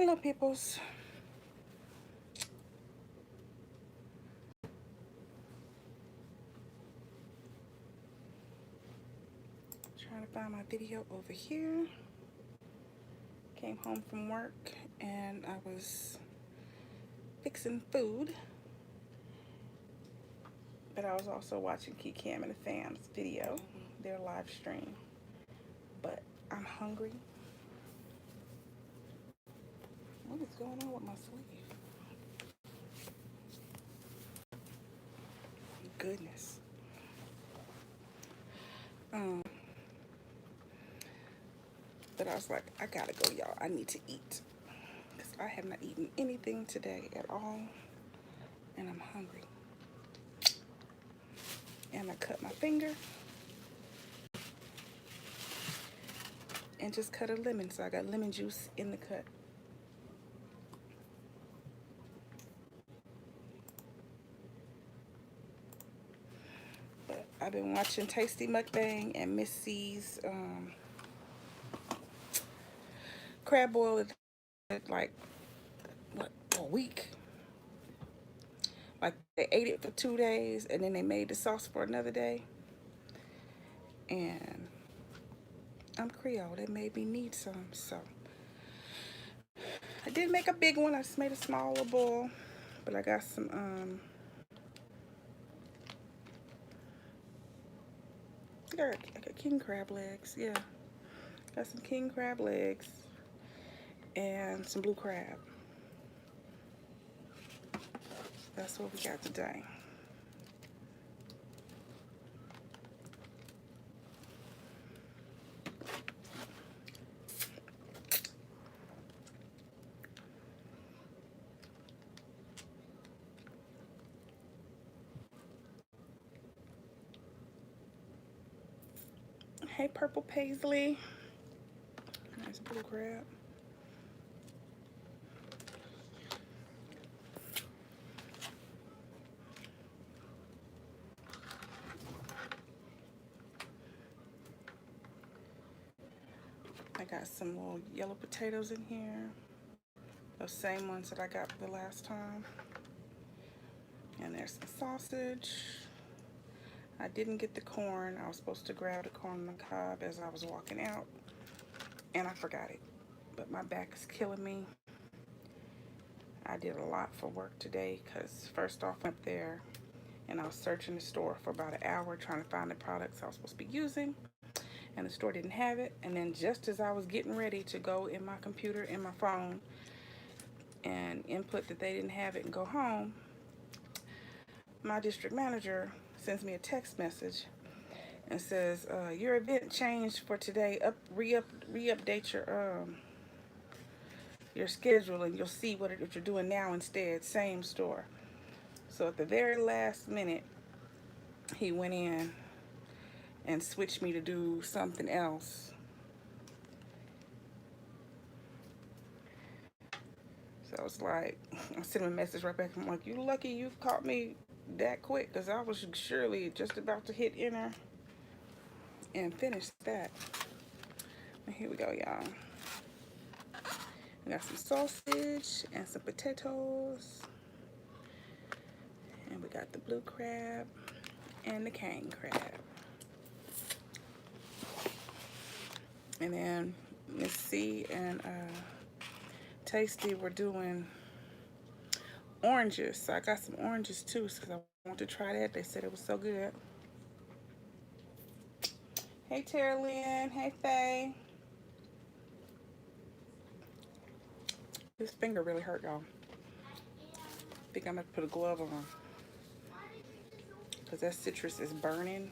Hello, peoples. Trying to find my video over here. Came home from work and I was fixing food, but I was also watching Key Cam and the Fam's video, their live stream. But I'm hungry. What is going on with my sleeve? Goodness. But I was like, I gotta go, y'all. I need to eat. Because I have not eaten anything today at all. And I'm hungry. And I cut my finger. And just cut a lemon. So I got lemon juice in the cut. But I've been watching Tasty Muckbang and Miss C's crab boil like what, a week. Like they ate it for 2 days and then they made the sauce for another day. And I'm Creole, they made me need some, so I didn't make a big one. I just made a smaller bowl, but I got some I got king crab legs. Yeah, got some king crab legs and some blue crab. That's what we got today. Hey, Purple Paisley. Nice blue crab. I got some little yellow potatoes in here. Those same ones that I got the last time. And there's some sausage. I didn't get the corn. I was supposed to grab the corn on the cob as I was walking out. And I forgot it. But my back is killing me. I did a lot for work today because first off I went there and I was searching the store for about an hour trying to find the products I was supposed to be using. And the store didn't have it. And then just as I was getting ready to go in my computer, in my phone, and input that they didn't have it and go home, my district manager sends me a text message and says, your event changed for today. Re-update your schedule and you'll see what you're doing now instead. Same store. So at the very last minute, he went in and switched me to do something else. So I was like, I sent him a message right back. I'm like, you lucky you caught me that quick, because I was surely just about to hit enter and finish that. And here we go, y'all. We got some sausage and some potatoes. And we got the blue crab and the king crab. And then Miss C and Tasty were doing oranges. So I got some oranges too because I want to try that. They said it was so good. Hey, Tara Lynn. Hey, Faye. This finger really hurt, y'all. I think I'm going to put a glove on because that citrus is burning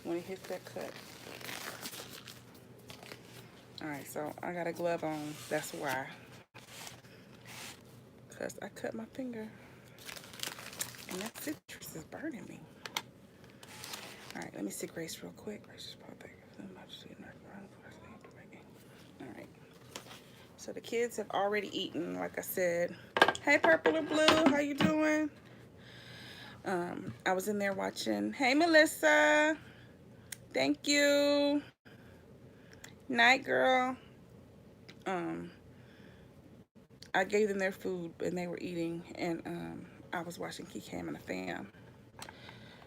when it hits that cut. Alright, so I got a glove on. That's why. Because I cut my finger. And that citrus is burning me. Alright, let me see Grace real quick. Alright. So the kids have already eaten, like I said. Hey, Purple or Blue, how you doing? I was in there watching. Hey, Melissa. Thank you. Night, girl. I gave them their food and they were eating, and I was watching Keycam and the fam.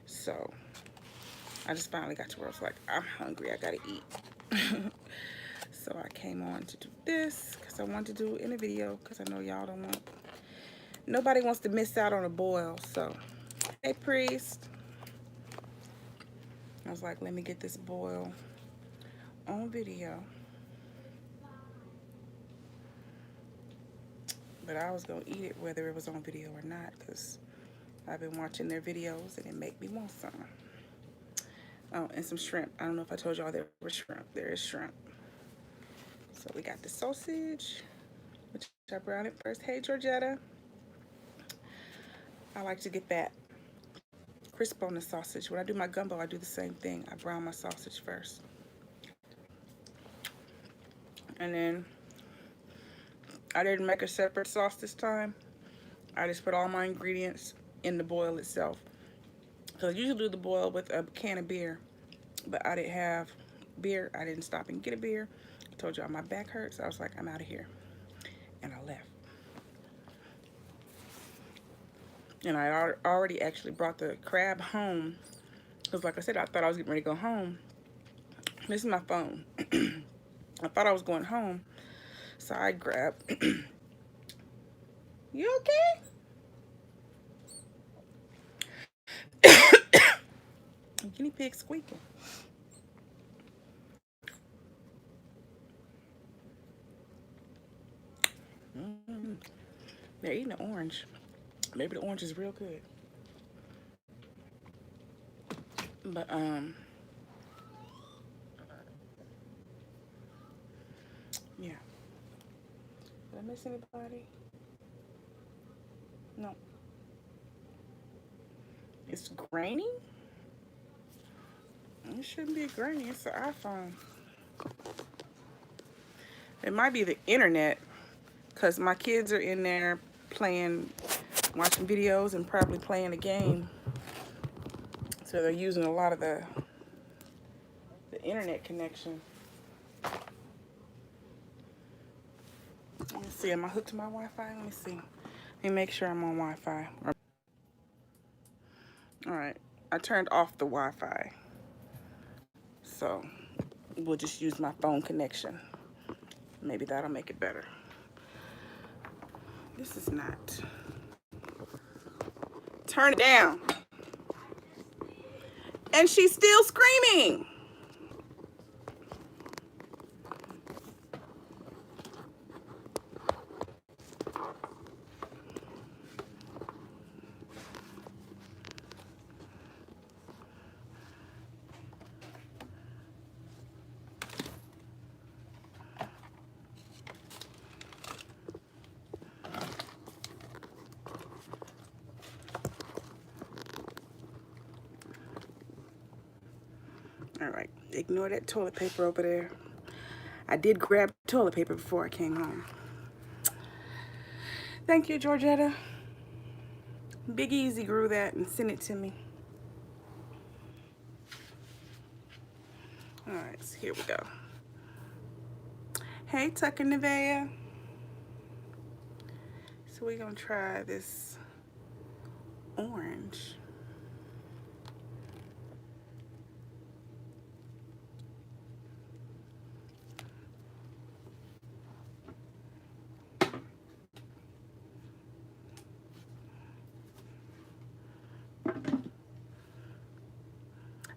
So I just finally got to where I was like, I'm hungry, I gotta eat. So I came on to do this because I wanted to do it in a video, because I know y'all don't want, nobody wants to miss out on a boil. So, hey priest. I was like, let me get this boil on video. But I was gonna eat it whether it was on video or not, because I've been watching their videos and it make me want some. Oh, and some shrimp. I don't know if I told y'all there was shrimp. There is shrimp. So we got the sausage, which I browned it first. Hey, Georgetta. I like to get that crisp on the sausage. When I do my gumbo, I do the same thing. I brown my sausage first. And then I didn't make a separate sauce this time. I just put all my ingredients in the boil itself. So I usually do the boil with a can of beer, but I didn't have beer. I didn't stop and get a beer. I told y'all my back hurts. I was like, I'm out of here. And I left. And I already actually brought the crab home. Because like I said, I thought I was getting ready to go home. This is my phone. I thought I was going home. So I grabbed. You okay? Guinea pig squeaking. They're eating an orange. Maybe the orange is real good. But yeah. Did I miss anybody? No. It's grainy? It shouldn't be grainy. It's an iPhone. It might be the internet, because my kids are in there playing, watching videos and probably playing a game. So they're using a lot of the internet connection. Let me see, am I hooked to my Wi-Fi? Let me see. Let me make sure I'm on Wi-Fi. All right, I turned off the Wi-Fi. So we'll just use my phone connection. Maybe that'll make it better. This is not. Turn it down. And she's still screaming. All right, ignore that toilet paper over there. I did grab toilet paper before I came home. Thank you, Georgetta. Big Easy grew that and sent it to me. All right, so here we go. Hey, Tucker Nevaeh. So we're gonna try this orange.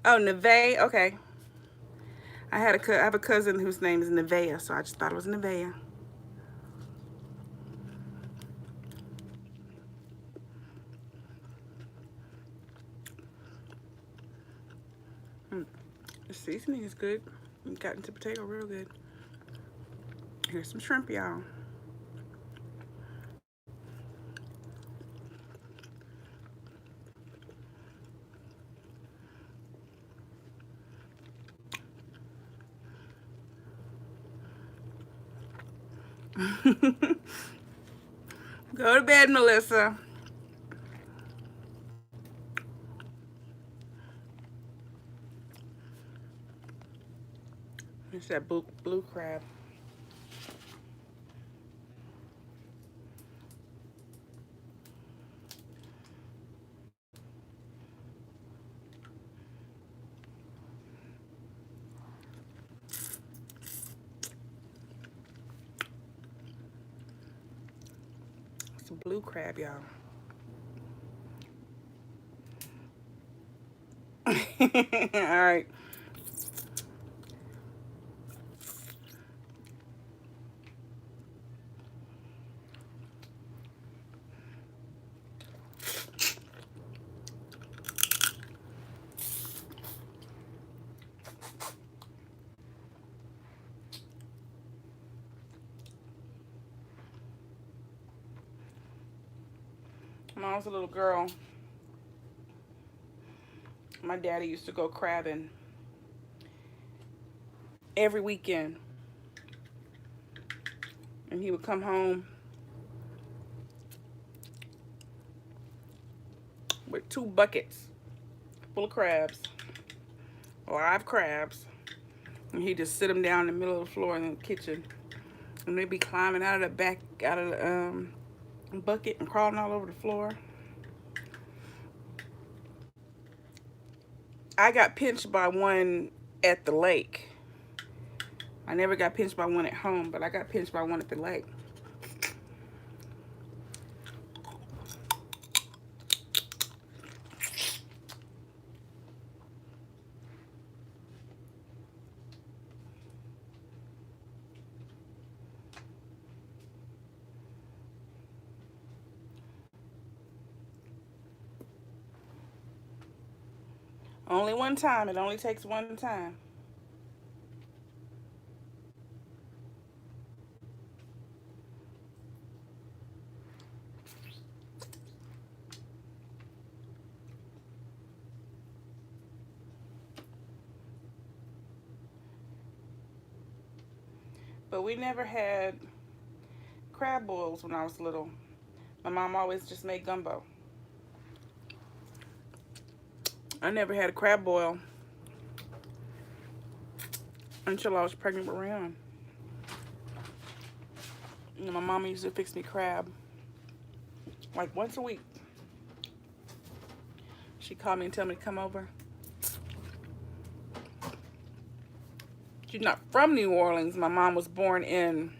Oh, Nevaeh, okay. I have a cousin whose name is Nevaeh, so I just thought it was Nevaeh. The seasoning is good. Got into potato real good. Here's some shrimp, y'all. Go to bed, Melissa. It's that blue crab. It's a blue crab, y'all. All right. When I was a little girl, my daddy used to go crabbing every weekend. And he would come home with 2 buckets full of crabs, live crabs. And he'd just sit them down in the middle of the floor in the kitchen. And they'd be climbing out of the back, out of the bucket and crawling all over the floor. I got pinched by one at the lake. I never got pinched by one at home, but I got pinched by one at the lake. Only one time. It only takes one time. But we never had crab boils when I was little. My mom always just made gumbo. I never had a crab boil until I was pregnant with Reno. And my mama used to fix me crab like once a week. She'd call me and tell me to come over. She's not from New Orleans. My mom was born in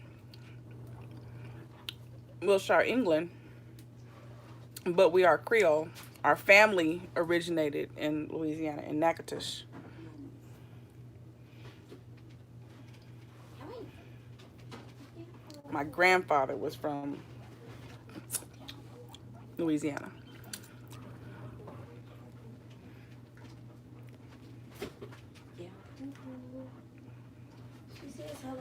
Wiltshire, England, but we are Creole. Our family originated in Louisiana, in Natchitoches. My grandfather was from Louisiana. She says hello.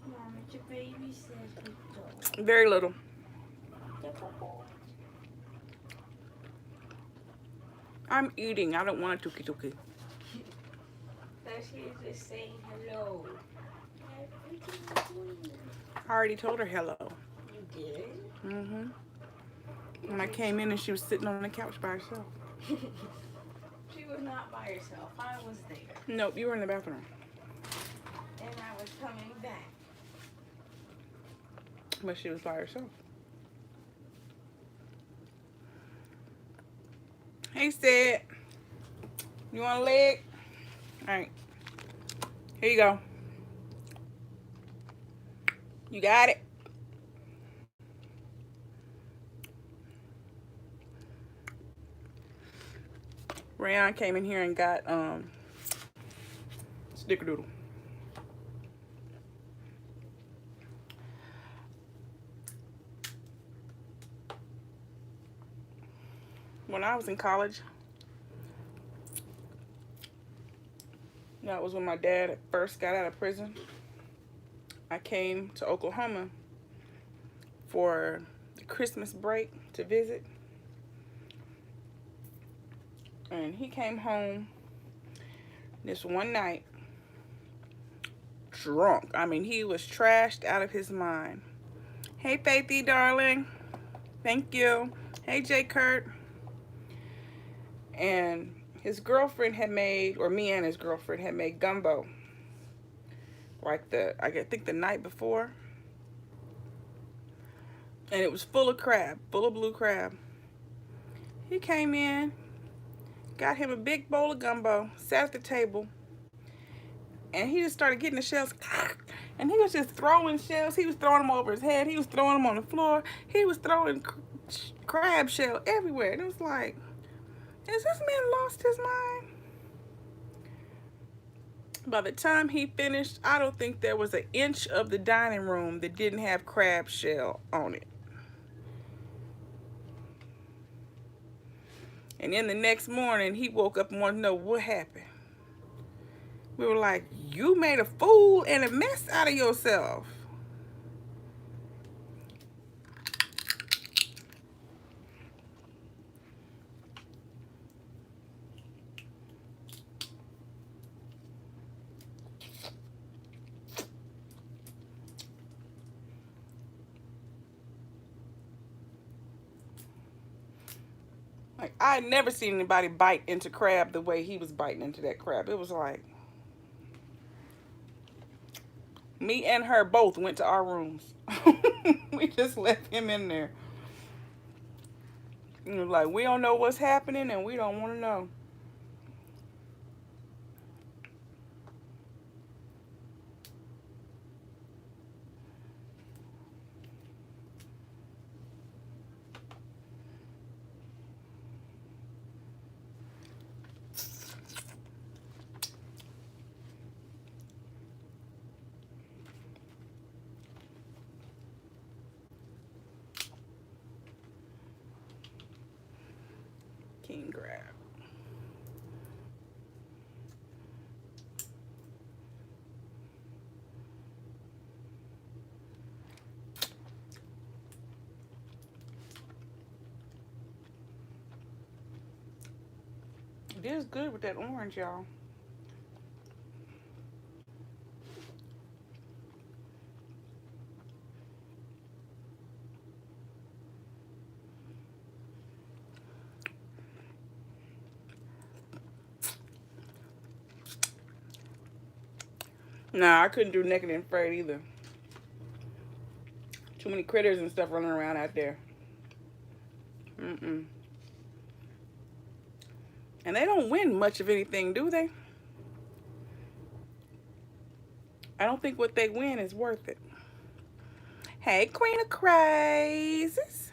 Mom, your baby says hello. Very little. I'm eating. I don't want a tuki tuki. So she's just saying hello. I already told her hello. You did? Mm-hmm. When I came in and she was sitting on the couch by herself. She was not by herself. I was there. Nope, you were in the bathroom. And I was coming back. But she was by herself. Hey, Sid. You want a leg? All right. Here you go. You got it. Rayon came in here and got snickerdoodle. When I was in college, that was when my dad first got out of prison. I came to Oklahoma for the Christmas break to visit. And he came home this one night drunk. I mean, he was trashed out of his mind. Hey, Faithy, darling. Thank you. Hey, J. Kurt. And his girlfriend had made, or me and his girlfriend had made gumbo. Like I think the night before. And it was full of crab, full of blue crab. He came in, got him a big bowl of gumbo, sat at the table, and he just started getting the shells, and he was just throwing shells. He was throwing them over his head. He was throwing them on the floor. He was throwing crab shell everywhere. And it was like, has this man lost his mind? By the time he finished, I don't think there was an inch of the dining room that didn't have crab shell on it. And then the next morning, he woke up and wanted to know what happened. We were like, you made a fool and a mess out of yourself. Like, I had never seen anybody bite into crab the way he was biting into that crab. It was like, me and her both went to our rooms. We just left him in there. And it was like, we don't know what's happening and we don't want to know. King crab. It is good with that orange, y'all. Nah, I couldn't do naked and afraid either. Too many critters and stuff running around out there. Mm-mm. And they don't win much of anything, do they? I don't think what they win is worth it. Hey, Queen of Crazies.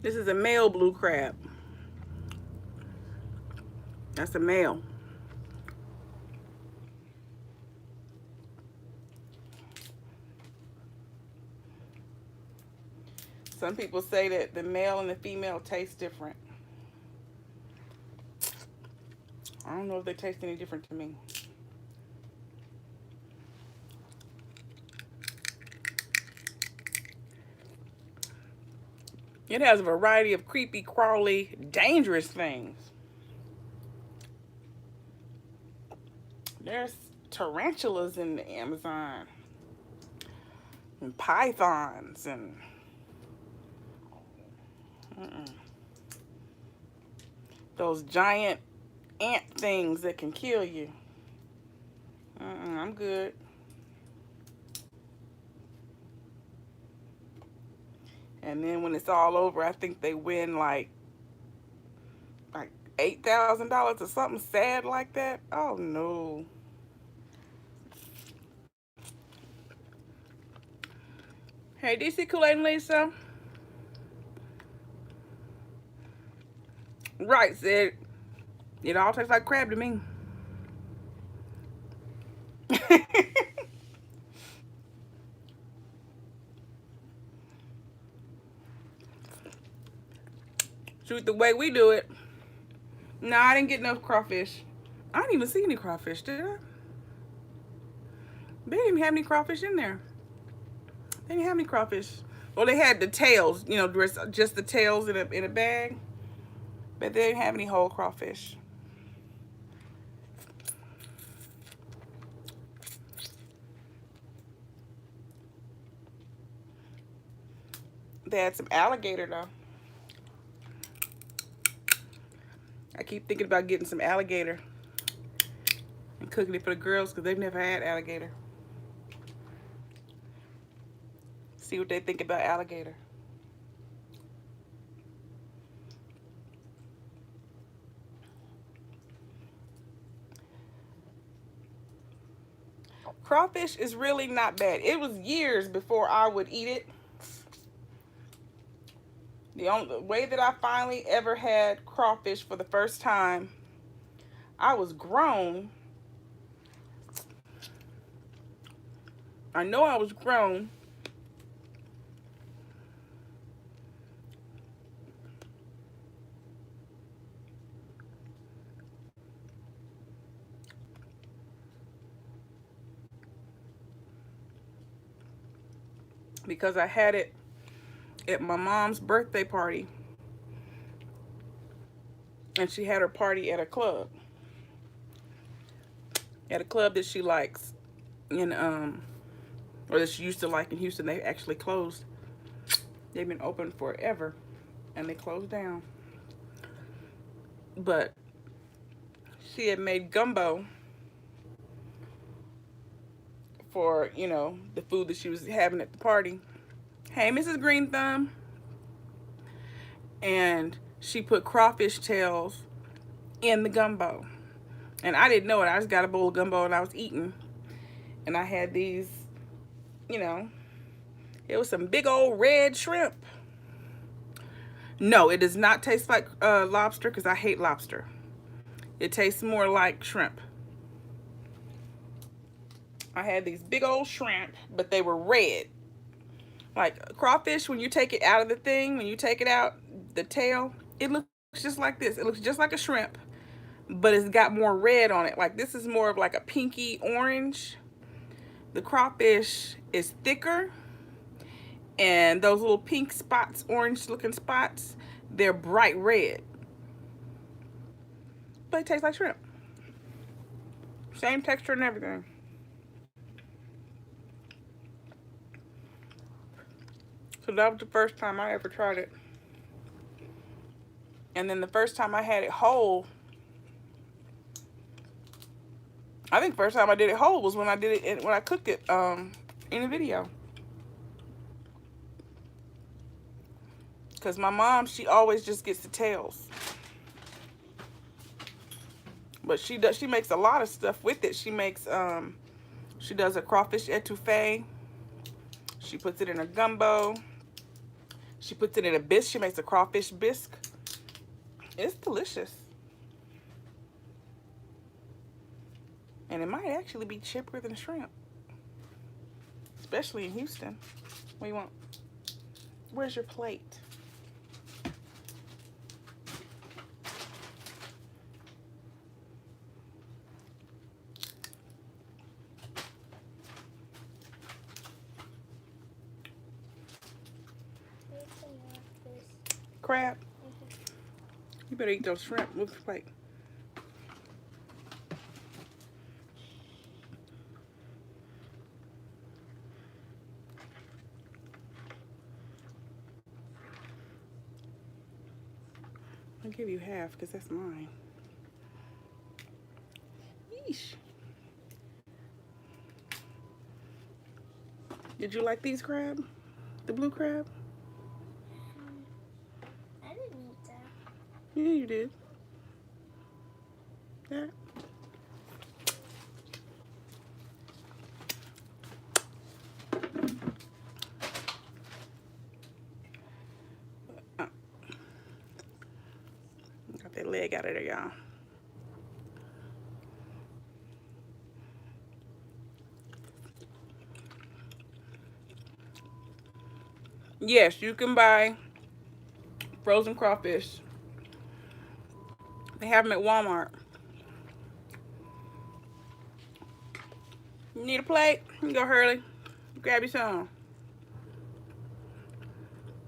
This is a male blue crab. That's a male. Some people say that the male and the female taste different. I don't know if they taste any different to me. It has a variety of creepy, crawly, dangerous things. There's tarantulas in the Amazon, and pythons, and those giant ant things that can kill you. I'm good. And then when it's all over, I think they win like $8,000 or something sad like that. Oh no. Hey, DC Kool-Aid and Lisa. Right, said it all tastes like crab to me. Shoot, the way we do it. No, I didn't get enough crawfish. I didn't even see any crawfish, did I? They didn't have any crawfish in there. They didn't have any crawfish. Well, they had the tails, you know, just the tails in a bag. But they didn't have any whole crawfish. They had some alligator, though. I keep thinking about getting some alligator and cooking it for the girls because they've never had alligator. See what they think about alligator. Crawfish is really not bad. It was years before I would eat it. The only way that I finally ever had crawfish for the first time, I was grown. I know I was grown. Because I had it at my mom's birthday party. And she had her party at a club. At a club that she likes in or that she used to like in Houston. They actually closed. They've been open forever and they closed down. But she had made gumbo for, you know, the food that she was having at the party. Hey, Mrs. Green Thumb. And she put crawfish tails in the gumbo. And I didn't know it. I just got a bowl of gumbo and I was eating. And I had these, you know, it was some big old red shrimp. No, it does not taste like lobster because I hate lobster. It tastes more like shrimp. I had these big old shrimp, but they were red. Like crawfish, when you take it out of the thing, when you take it out, the tail, it looks just like this. It looks just like a shrimp, but it's got more red on it. Like this is more of like a pinky orange. The crawfish is thicker, and those little pink spots, orange looking spots, they're bright red. But it tastes like shrimp. Same texture and everything. So that was the first time I ever tried it. And then the first time I had it whole, I think the first time I did it whole was when I did it, when I cooked it in a video. Because my mom, she always just gets the tails. But she makes a lot of stuff with it. She makes, she does a crawfish etouffee. She puts it in a gumbo. She puts it in a bisque. She makes a crawfish bisque. It's delicious. And it might actually be cheaper than shrimp. Especially in Houston. What do you want? Where's your plate? Crab? You better eat those shrimp. Move the plate. I'll give you half because that's mine. Yeesh. Did you like these crab? The blue crab? I didn't eat that. Yeah, you did. Yeah. Got that leg out of there, y'all. Yes, you can buy frozen crawfish. They have them at Walmart. You need a plate? You can go, Hurley. Grab you some.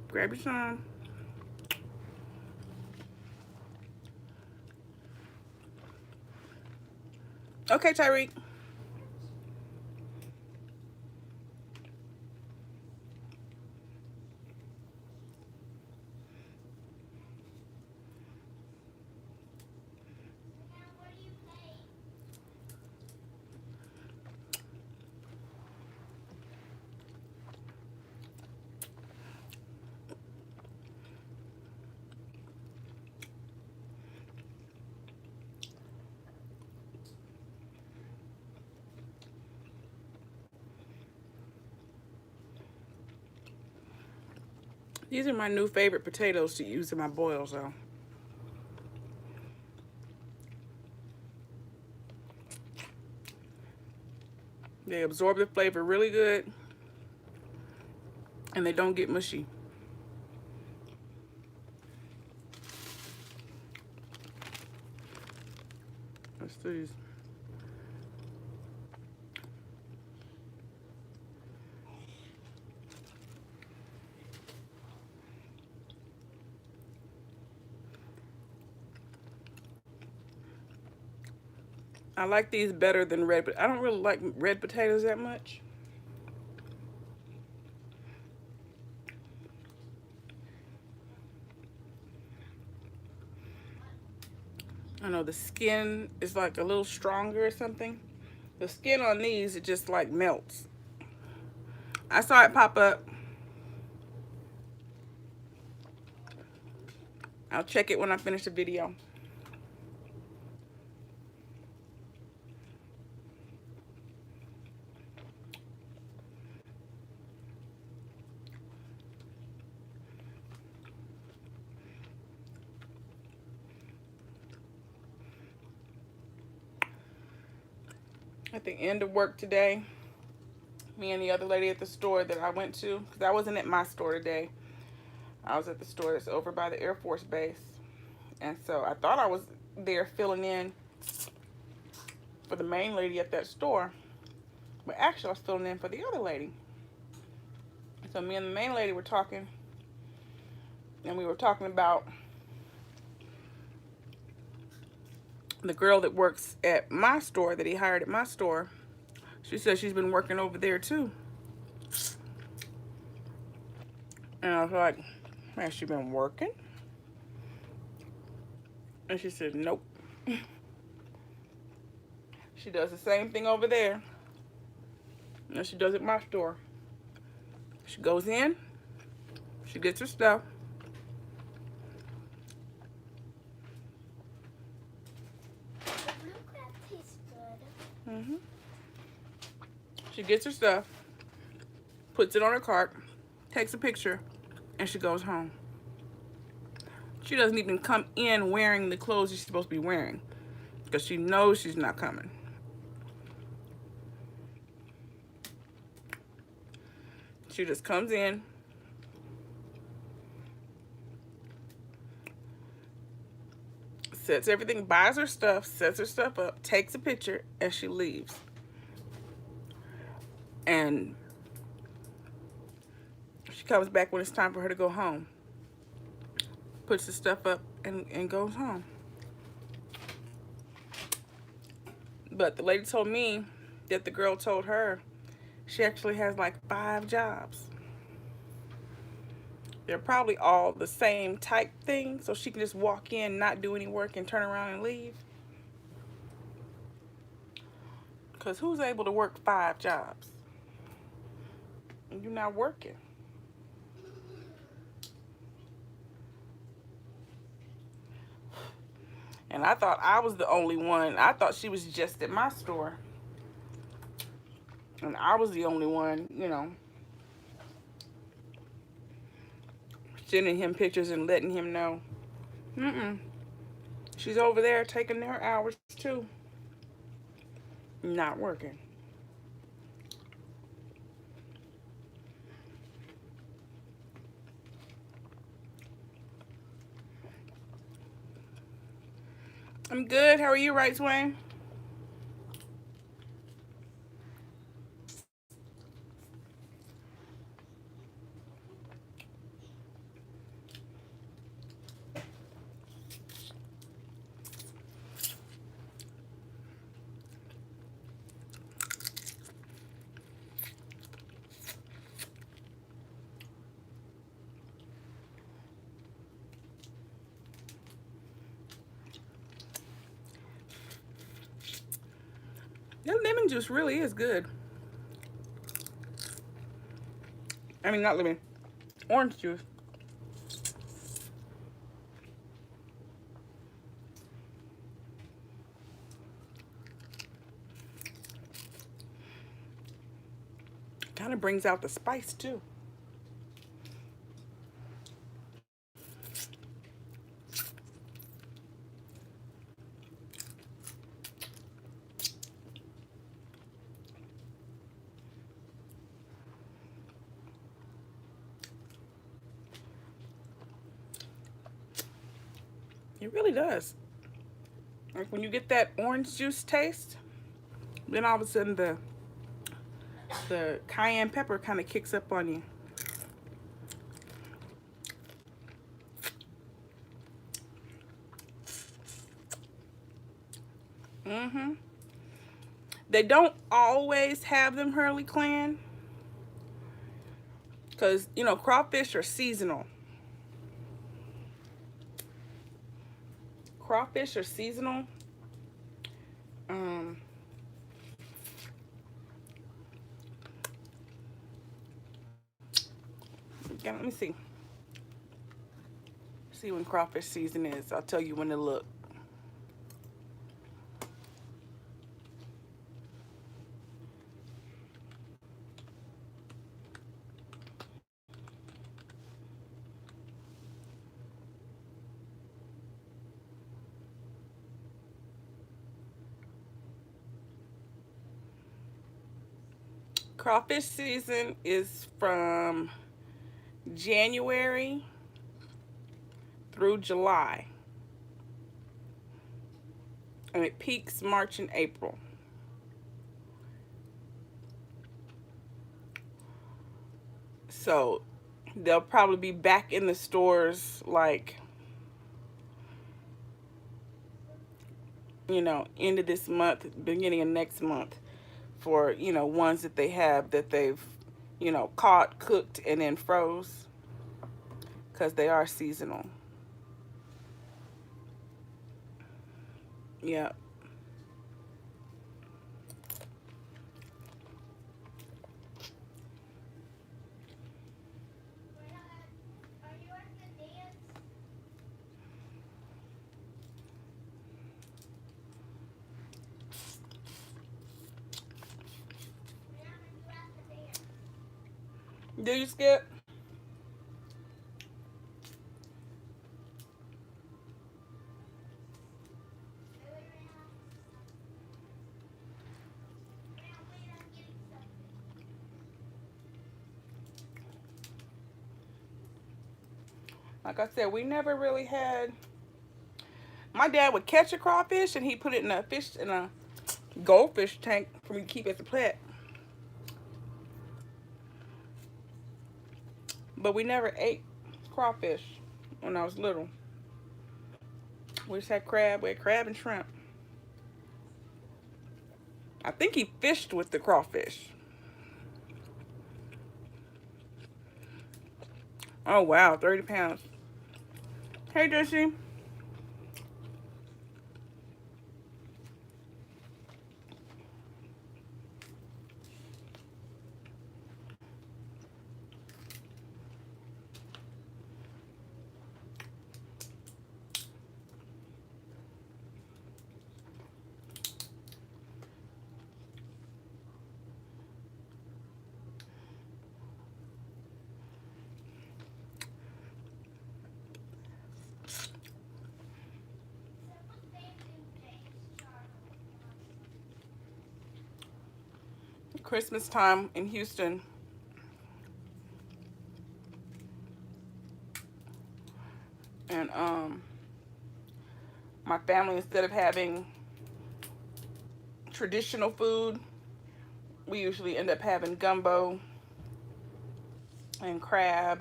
Grab you some. Okay, Tyreek. These are my new favorite potatoes to use in my boils, though. They absorb the flavor really good, and they don't get mushy. Let's do these. I like these better than red, but I don't really like red potatoes that much. I know the skin is like a little stronger or something. The skin on these, it just like melts. I saw it pop up. I'll check it when I finish the video. At the end of work today, me and the other lady at the store that I went to, because I wasn't at my store today. I was at the store that's over by the Air Force Base. And so I thought I was there filling in for the main lady at that store. But actually I was filling in for the other lady. So me and the main lady were talking. And we were talking about the girl that works at my store, that he hired at my store. She said she's been working over there too. And I was like, has she been working? And she said, nope. She does the same thing over there as she does at my store. She goes in, she gets her stuff. She gets her stuff, puts it on her cart, takes a picture, and she goes home. She doesn't even come in wearing the clothes she's supposed to be wearing because she knows she's not coming. She just comes in, sets everything, buys her stuff, sets her stuff up, takes a picture, and she leaves. And she comes back when it's time for her to go home, puts the stuff up, and goes home. But the lady told me that the girl told her she actually has like 5 jobs. They're probably all the same type thing, so she can just walk in, not do any work, and turn around and leave. Because who's able to work 5 jobs? And you're not working. And I thought I was the only one. I thought she was just at my store. And I was the only one, you know, sending him pictures and letting him know. She's over there taking her hours too. Not working. I'm good. How are you, Right Swain? That lemon juice really is good. I mean, not lemon, orange juice. Kind of brings out the spice too. It really does. Like when you get that orange juice taste, then all of a sudden the cayenne pepper kind of kicks up on you. Mm-hmm. They don't always have them Hurley Clan because, you know, crawfish are seasonal. Crawfish are seasonal. Um, yeah, let me see. See when crawfish season is. I'll tell you when to look. Crawfish season is from January through July. And it peaks March and April. So they'll probably be back in the stores like, you know, end of this month, beginning of next month for, you know, ones that they have that they've, you know, caught, cooked, and then froze because they are seasonal. Yeah. Do you, Skip? Like I said, we never really had. My dad would catch a crawfish and he put it in a goldfish tank for me to keep as a pet. But we never ate crawfish when I was little. We just had crab. We had crab and shrimp. I think he fished with the crawfish. Oh wow, 30 pounds. Hey, Jesse. Christmas time in Houston. And my family, instead of having traditional food, we usually end up having gumbo and crab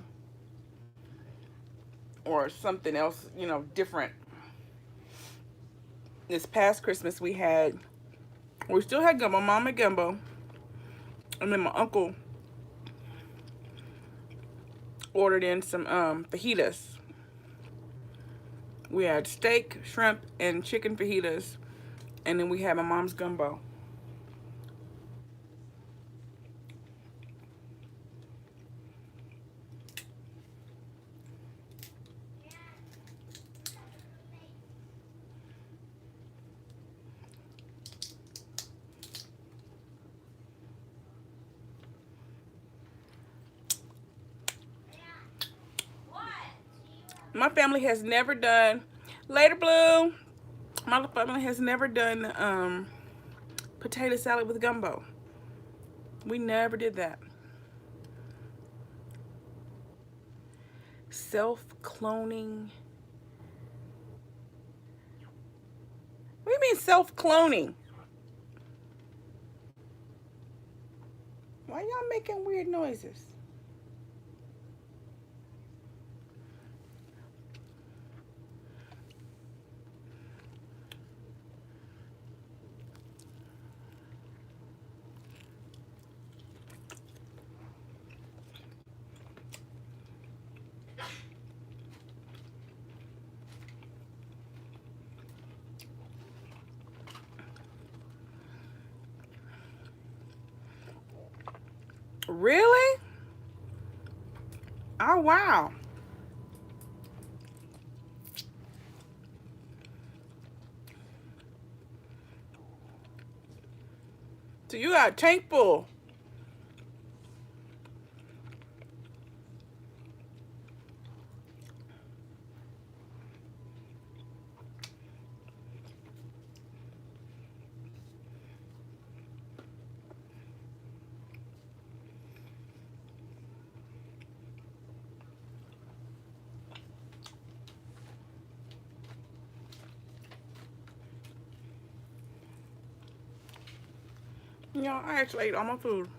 or something else, you know, different. This past Christmas we still had gumbo, mom had gumbo, and then my uncle ordered in some fajitas. We had steak, shrimp, and chicken fajitas, and then we had my mom's gumbo. My family has never done, later Blue, my family has never done potato salad with gumbo. We never did that. Self-cloning mean self-cloning? Why y'all making weird noises? Really? Oh, wow. So you got a tank full. Yeah, I actually ate all my food.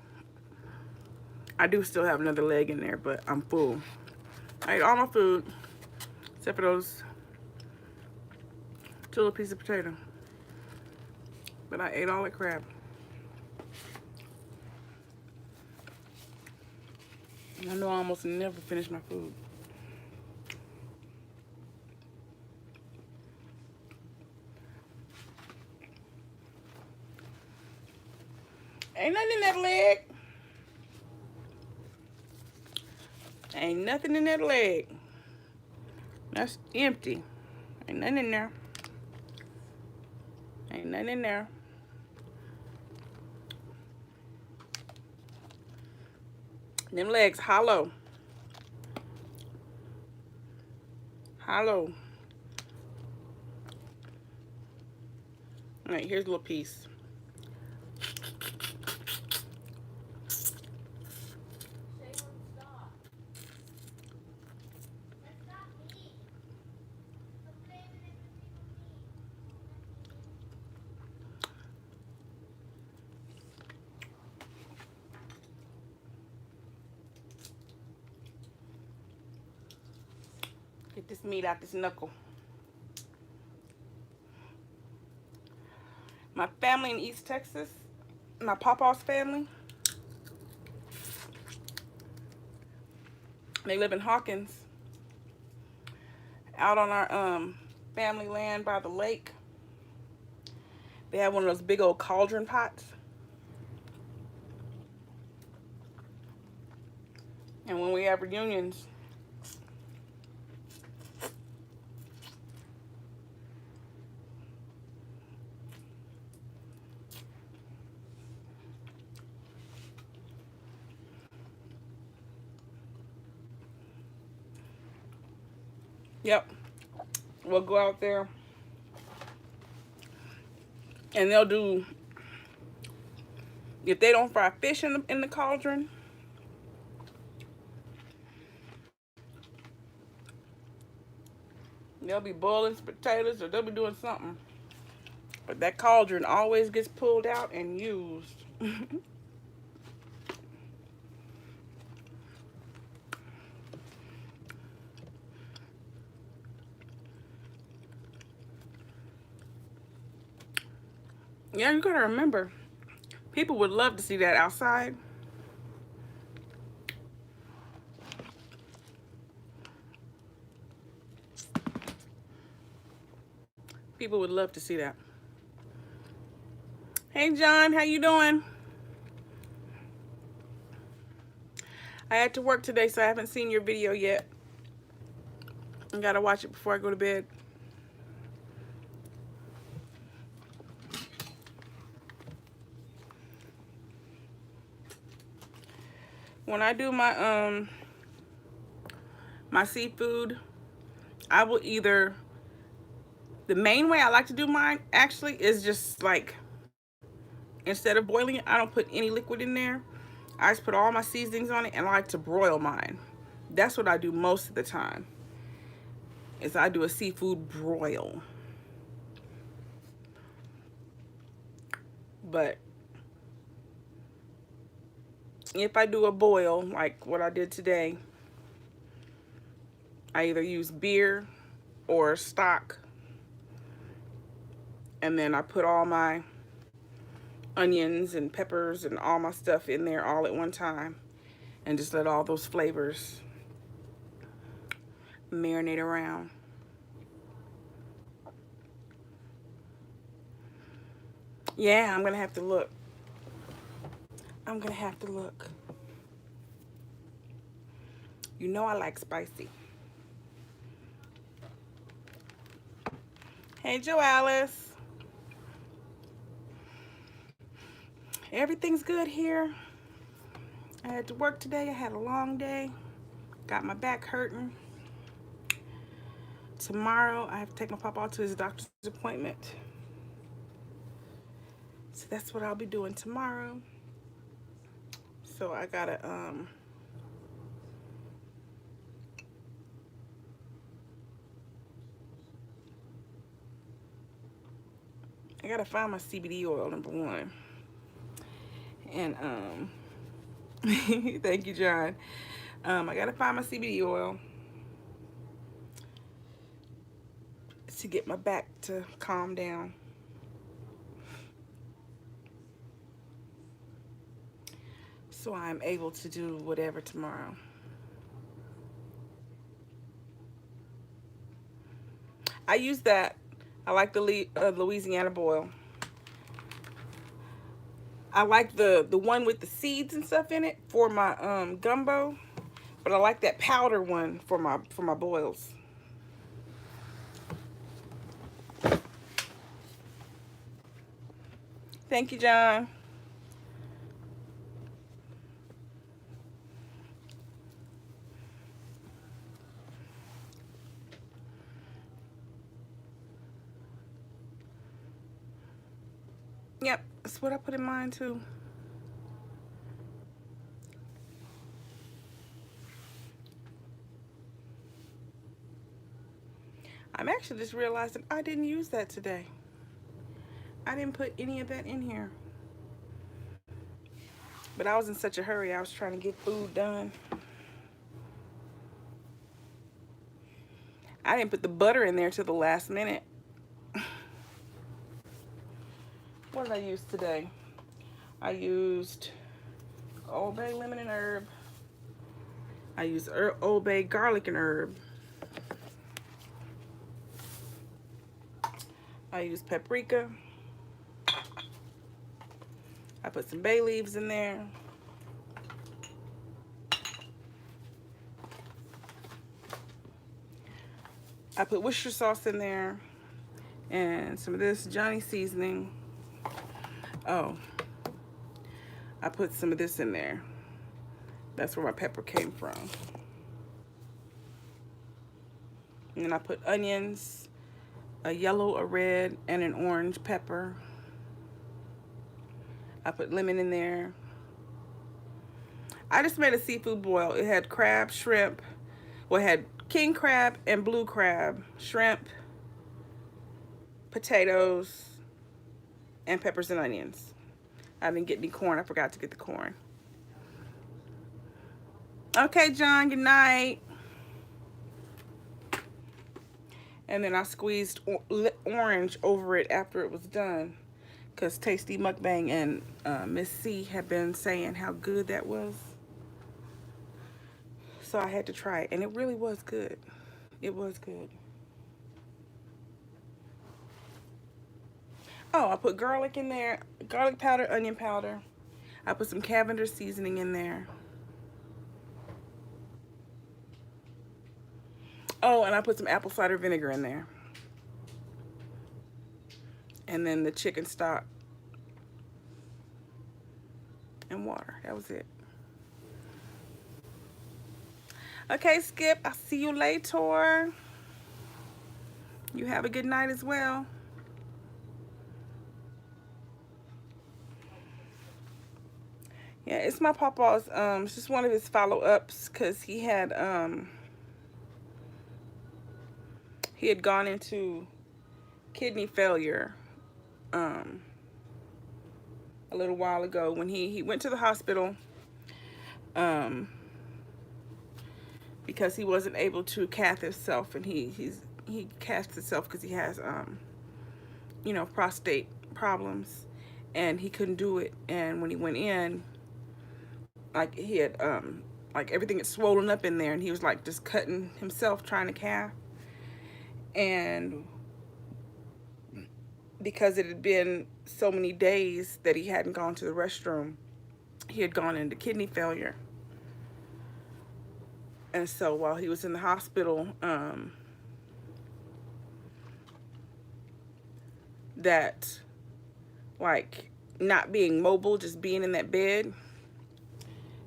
I do still have another leg in there, but I'm full. I ate all my food, except for those two little pieces of potato. But I ate all that crab. I know I almost never finish my food. Ain't nothing in that leg. Ain't nothing in that leg. That's empty. Ain't nothing in there. Ain't nothing in there. Them legs hollow. Hollow. All right, here's a little piece. Get this meat out this knuckle. My family in East Texas, my papa's family, they live in Hawkins, out on our family land by the lake. They have one of those big old cauldron pots. And when we have reunions, yep, we'll go out there and they'll do, if they don't fry fish in the cauldron, they'll be boiling potatoes or they'll be doing something. But that cauldron always gets pulled out and used. Yeah, you gotta remember, people would love to see that outside. People would love to see that. Hey John, how you doing? I had to work today, so I haven't seen your video yet. I gotta watch it before I go to bed. When I do my my seafood, I will either, the main way I like to do mine actually is just like, instead of boiling it, I don't put any liquid in there. I just put all my seasonings on it and I like to broil mine. That's what I do most of the time, is I do a seafood broil. But if I do a boil, like what I did today, I either use beer or stock, and then I put all my onions and peppers and all my stuff in there all at one time, and just let all those flavors marinate around. Yeah, I'm gonna have to look. I'm gonna have to look. You know I like spicy. Hey, Joe Alice. Everything's good here. I had to work today. I had a long day. Got my back hurting. Tomorrow, I have to take my papa to his doctor's appointment. So that's what I'll be doing tomorrow. So I gotta, find my CBD oil, number one. And, thank you, John. I gotta find my CBD oil to get my back to calm down. So I'm able to do whatever tomorrow. I use that. I like the Louisiana boil. I like the one with the seeds and stuff in it for my gumbo, but I like that powder one for my boils. Thank you, John. Yep, that's what I put in mine too. I'm actually just realizing I didn't use that today. I didn't put any of that in here. But I was in such a hurry. I was trying to get food done. I didn't put the butter in there till the last minute. What did I use today? I used Old Bay lemon and herb. I used Old Bay garlic and herb. I used paprika. I put some bay leaves in there. I put Worcester sauce in there and some of this Johnny seasoning. Oh, I put some of this in there. That's where my pepper came from. And then I put onions, a yellow, a red, and an orange pepper. I put lemon in there. I just made a seafood boil. It had crab, shrimp. Well, it had king crab and blue crab, shrimp, potatoes, and peppers and onions. I didn't get any corn. I forgot to get the corn. Okay, John, good night. And then I squeezed orange over it after it was done, because Tasty Muckbang and Miss C had been saying how good that was. So I had to try it, and it really was good. It was good. Oh, I put garlic in there, garlic powder, onion powder. I put some Cavender seasoning in there. Oh, and I put some apple cider vinegar in there. And then the chicken stock and water. That was it. Okay, Skip, I'll see you later. You have a good night as well. Yeah, it's my papa's, it's just one of his follow-ups, because he had gone into kidney failure a little while ago when he went to the hospital um, because he wasn't able to cath himself, and he casts himself because he has you know, prostate problems, and he couldn't do it. And when he went in, like he had like everything had swollen up in there, and he was like just cutting himself trying to cath. And because it had been so many days that he hadn't gone to the restroom, he had gone into kidney failure. And so while he was in the hospital, that like not being mobile, just being in that bed,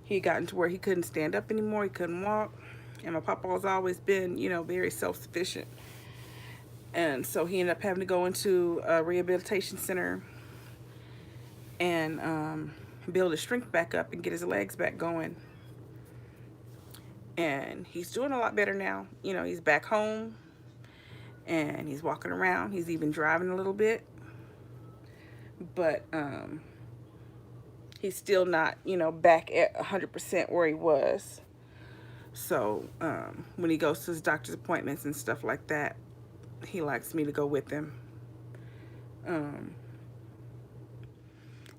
he had gotten to where he couldn't stand up anymore, he couldn't walk. And my papa has always been, you know, very self-sufficient. And so he ended up having to go into a rehabilitation center and build his strength back up and get his legs back going. And he's doing a lot better now. You know, he's back home and he's walking around. He's even driving a little bit. But he's still not, you know, back at 100% where he was. So when he goes to his doctor's appointments and stuff like that, he likes me to go with him.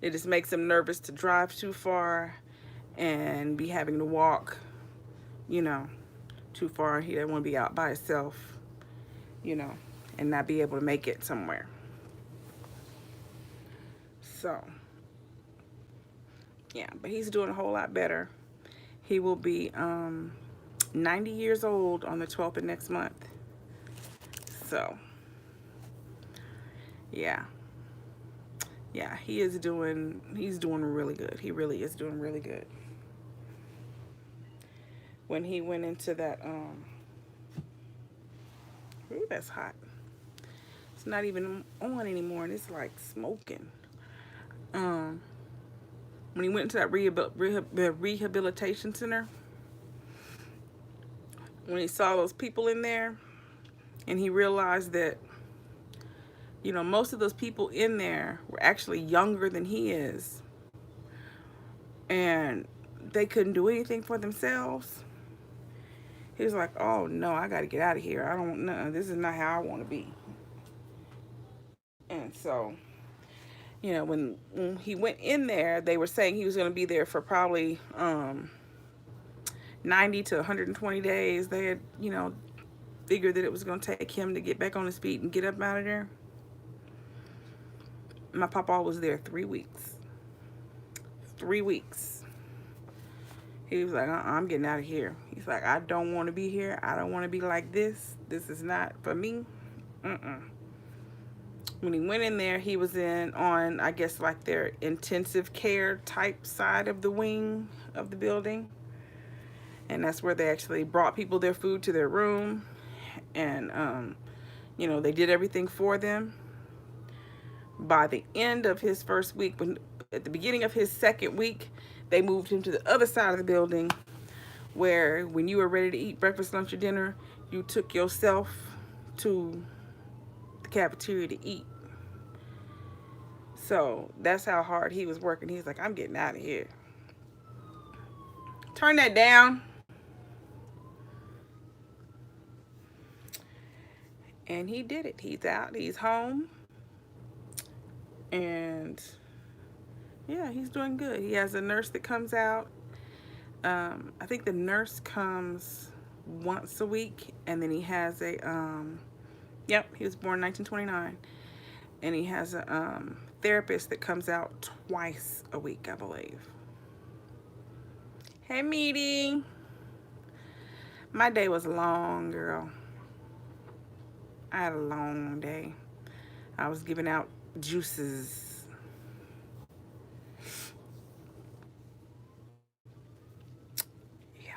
It just makes him nervous to drive too far and be having to walk, you know, too far. He doesn't want to be out by himself, you know, and not be able to make it somewhere. So, yeah, but he's doing a whole lot better. He will be 90 years old on the 12th of next month. So, yeah. Yeah, he's doing really good. He really is doing really good. When he went into that, ooh, that's hot. It's not even on anymore, and it's like smoking. When he went into that rehabilitation center, when he saw those people in there, and he realized that, you know, most of those people in there were actually younger than he is, and they couldn't do anything for themselves. He was like, oh no, I got to get out of here. I don't know. This is not how I want to be. And so, you know, when he went in there, they were saying he was going to be there for probably 90 to 120 days. They had, you know, figured that it was going to take him to get back on his feet and get up out of there. My papa was there 3 weeks. 3 weeks. He was like, I'm getting out of here. He's like, I don't want to be here. I don't want to be like this. This is not for me. When he went in there, he was on, I guess, like their intensive care type side of the wing of the building. And that's where they actually brought people their food to their room. And, you know, they did everything for them. By the end of his first week, at the beginning of his second week, they moved him to the other side of the building, where when you were ready to eat breakfast, lunch, or dinner, you took yourself to the cafeteria to eat. So that's how hard he was working. He's like, I'm getting out of here. Turn that down. And he did it. He's out. He's home. And yeah, he's doing good. He has a nurse that comes out. I think the nurse comes once a week, and then he has a yep, he was born in 1929, and he has a therapist that comes out twice a week, I believe. Hey, meeting. My day was long, girl. I had a long day. I was giving out juices. Yeah.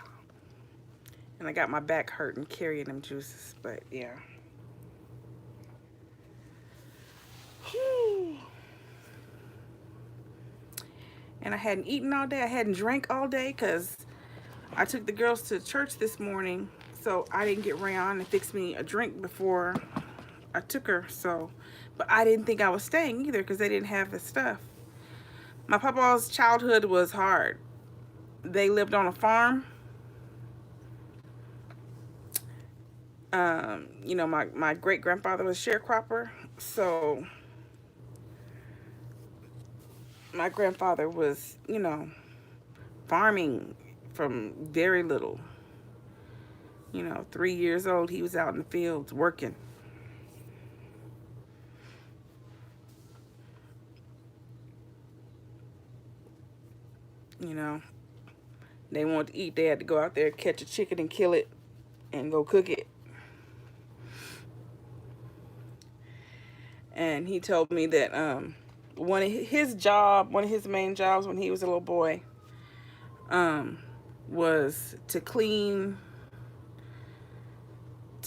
And I got my back hurting carrying them juices, but yeah. Whew. And I hadn't eaten all day. I hadn't drank all day because I took the girls to church this morning, so I didn't get Rayon to fix me a drink before I took her. So, but I didn't think I was staying either because they didn't have the stuff. My papa's childhood was hard. They lived on a farm. My great grandfather was a sharecropper, so my grandfather was, farming from very little. 3 years old, he was out in the fields working. You know, they wanted to eat, they had to go out there, catch a chicken and kill it and go cook it. And he told me that one of his main jobs when he was a little boy, was to clean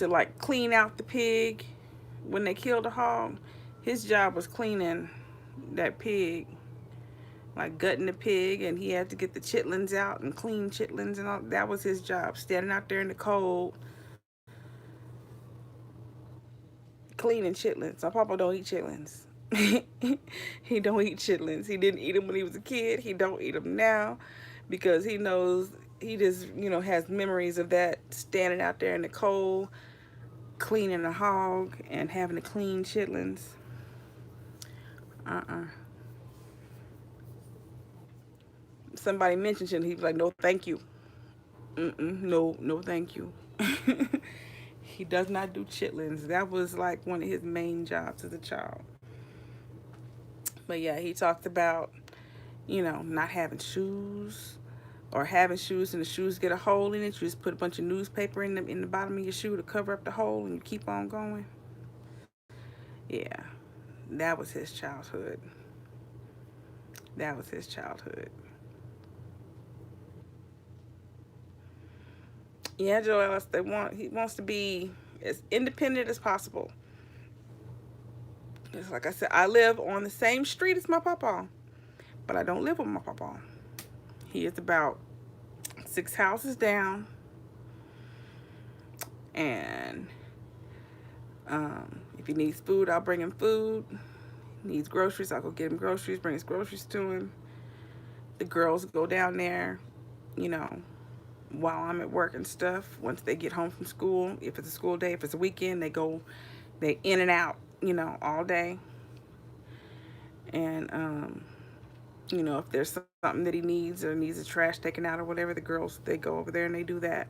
out the pig when they killed a hog. His job was cleaning that pig, like gutting the pig, and he had to get the chitlins out and clean chitlins and all. That was his job, standing out there in the cold, cleaning chitlins. My papa don't eat chitlins. He don't eat chitlins. He didn't eat them when he was a kid. He don't eat them now because he knows he just, has memories of that, standing out there in the cold, cleaning a hog and having to clean chitlins. Somebody mentioned chitlins, he was like, no, thank you. No, no, thank you. He does not do chitlins. That was like one of his main jobs as a child. But yeah, he talked about, not having shoes, or having shoes and the shoes get a hole in it. You just put a bunch of newspaper in the bottom of your shoe to cover up the hole and you keep on going. Yeah, that was his childhood. That was his childhood. Yeah, Joel, he wants to be as independent as possible. Just like I said, I live on the same street as my papa, but I don't live with my papa. He is about 6 houses down, and if he needs food, I'll bring him food. He needs groceries, I'll go get him groceries, bring his groceries to him. The girls go down there, while I'm at work and stuff. Once they get home from school, if it's a school day, if it's a weekend, they in and out, all day. And if there's something that he needs or needs the trash taken out or whatever, the girls, they go over there and they do that.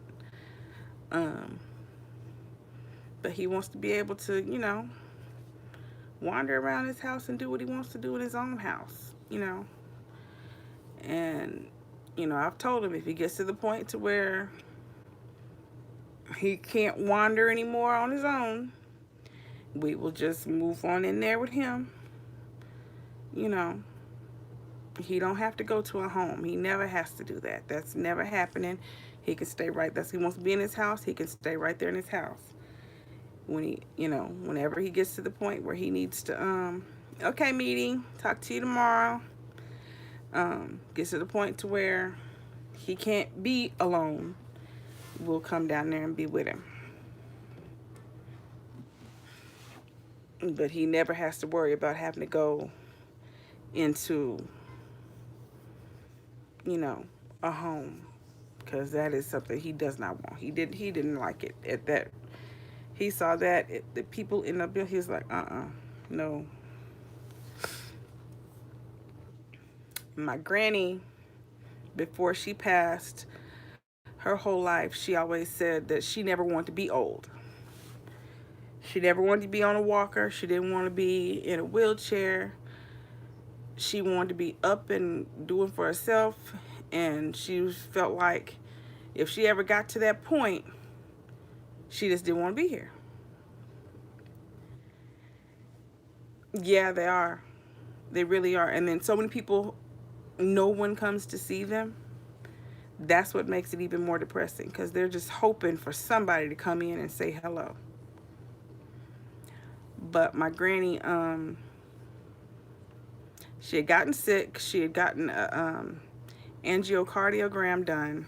But he wants to be able to, wander around his house and do what he wants to do in his own house, And, I've told him if he gets to the point to where he can't wander anymore on his own, we will just move on in there with him. He don't have to go to a home. He never has to do that. That's never happening. He can stay right there. He wants to be in his house. He can stay right there in his house. When whenever he gets to the point where he needs to, okay, meeting, talk to you tomorrow. Gets to the point to where he can't be alone, we'll come down there and be with him. But he never has to worry about having to go into, a home, because that is something he does not want. He didn't like it at that. He saw that the people in the building. He was like, no. My granny, before she passed, her whole life, she always said that she never wanted to be old. She never wanted to be on a walker. She didn't want to be in a wheelchair. She wanted to be up and doing for herself. And she felt like if she ever got to that point, she just didn't want to be here. Yeah, they are. They really are. And then so many people, no one comes to see them. That's what makes it even more depressing, because they're just hoping for somebody to come in and say hello. But my granny, she had gotten sick. She had gotten an angiocardiogram done.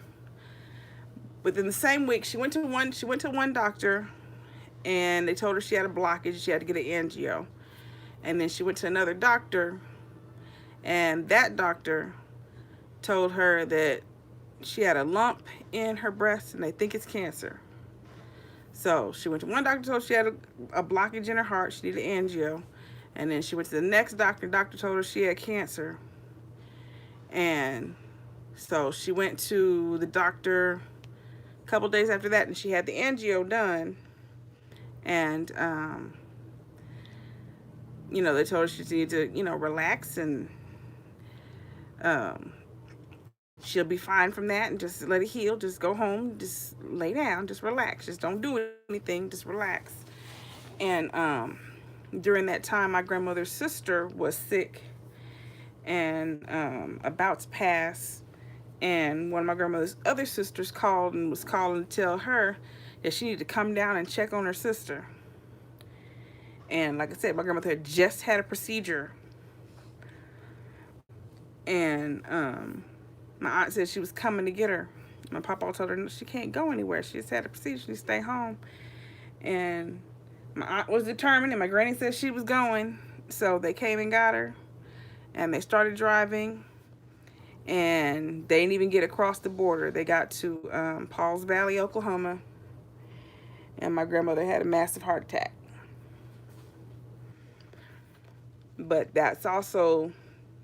Within the same week, she went to one doctor, and they told her she had a blockage. She had to get an angio. And then she went to another doctor, And that doctor told her that she had a lump in her breast and they think it's cancer. So she went to one doctor, told her she had a blockage in her heart, she needed angio. And then she went to the next doctor, doctor told her she had cancer. And so she went to the doctor a couple days after that, and she had the angio done. And, you know, they told her she needed to, you know, relax, and she'll be fine from that, and just let it heal. Just go home, just lay down, just relax. Just don't do anything, just relax. And during that time, my grandmother's sister was sick and about to pass. And one of my grandmother's other sisters called and was calling to tell her that she needed to come down and check on her sister. And like I said, my grandmother had just had a procedure. And my aunt said she was coming to get her. My papa told her no, she can't go anywhere. She just had a procedure. She stay home. And my aunt was determined, and my granny said she was going. So they came and got her, and they started driving. And they didn't even get across the border. They got to Pauls Valley, Oklahoma, and my grandmother had a massive heart attack. But that's also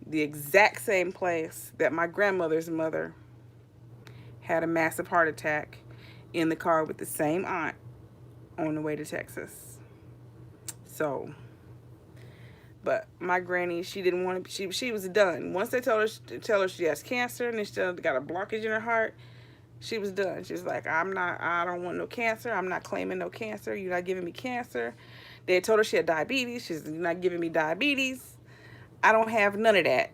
the exact same place that my grandmother's mother had a massive heart attack, in the car with the same aunt on the way to Texas. So, but my granny, she didn't want to, she was done. Once they told her, tell her she has cancer and they still got a blockage in her heart, she was done. She was like, I don't want no cancer. I'm not claiming no cancer. You're not giving me cancer. They told her she had diabetes. She's not giving me diabetes. I don't have none of that.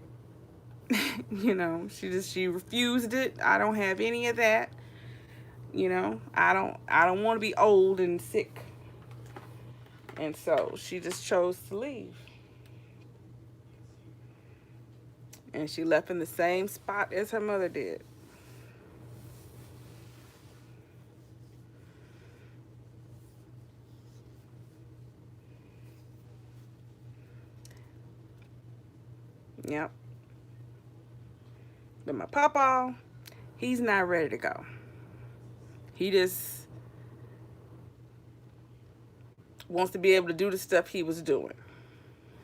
You know, she refused it. I don't have any of that. You know, I don't want to be old and sick. And so she just chose to leave. And she left in the same spot as her mother did. Yep. But my papa, he's not ready to go. He just wants to be able to do the stuff he was doing.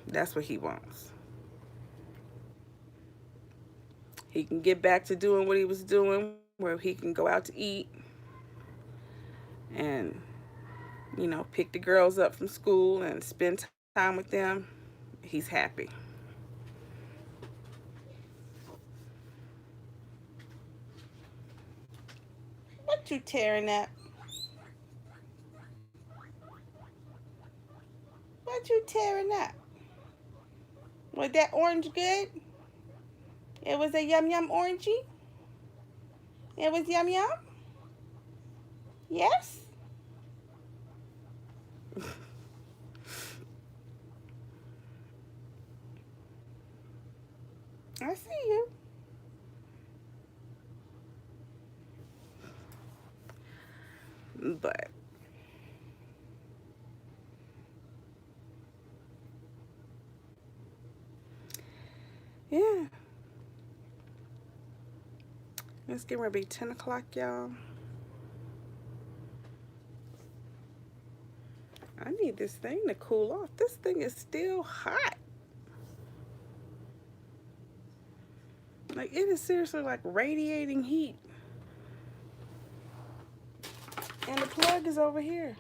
That's what he wants. He can get back to doing what he was doing, where he can go out to eat and, you know, pick the girls up from school and spend time with them. He's happy. What you tearing at? What you tearing at? Was that orange good? It was a yum yum orangey? It was yum yum? Yes? I see you. But yeah. It's getting ready to be 10 o'clock, y'all. I need this thing to cool off. This thing is still hot. Like, it is seriously like radiating heat. And the plug is over here.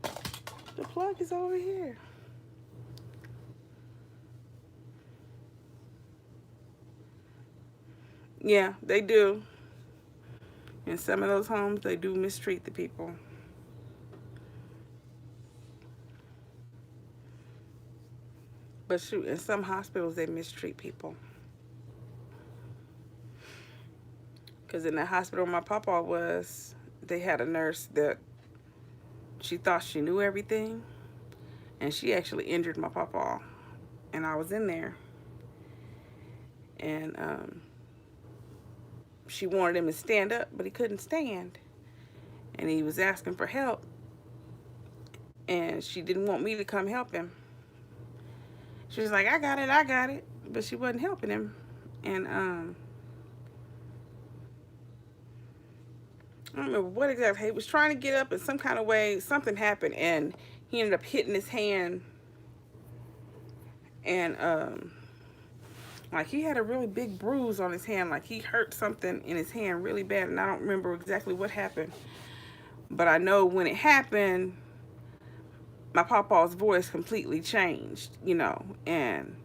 The plug is over here. Yeah, they do. In some of those homes, they do mistreat the people. But shoot, in some hospitals, they mistreat people. Because in the hospital my papa was, they had a nurse that she thought she knew everything. And she actually injured my papa. And I was in there. And she wanted him to stand up, but he couldn't stand. And he was asking for help. And she didn't want me to come help him. She was like, I got it, I got it. but she wasn't helping him. And I don't remember what exactly. He was trying to get up in some kind of way. Something happened, and he ended up hitting his hand. And like he had a really big bruise on his hand. Like he hurt something in his hand really bad. And I don't remember exactly what happened. But I know when it happened, my papa's voice completely changed, and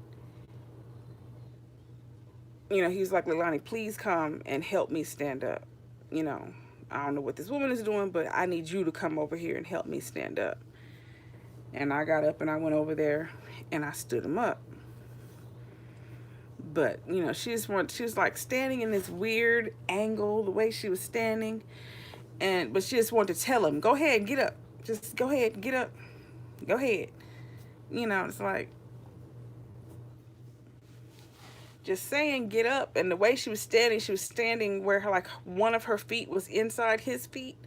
he's like, Leilani, please come and help me stand up. You know, I don't know what this woman is doing, but I need you to come over here and help me stand up. And I got up and I went over there and I stood him up. But, she was like standing in this weird angle, the way she was standing. But she just wanted to tell him, go ahead, get up. Just go ahead, get up. Go ahead. It's like, just saying get up. And the way she was standing where like one of her feet was inside his feet.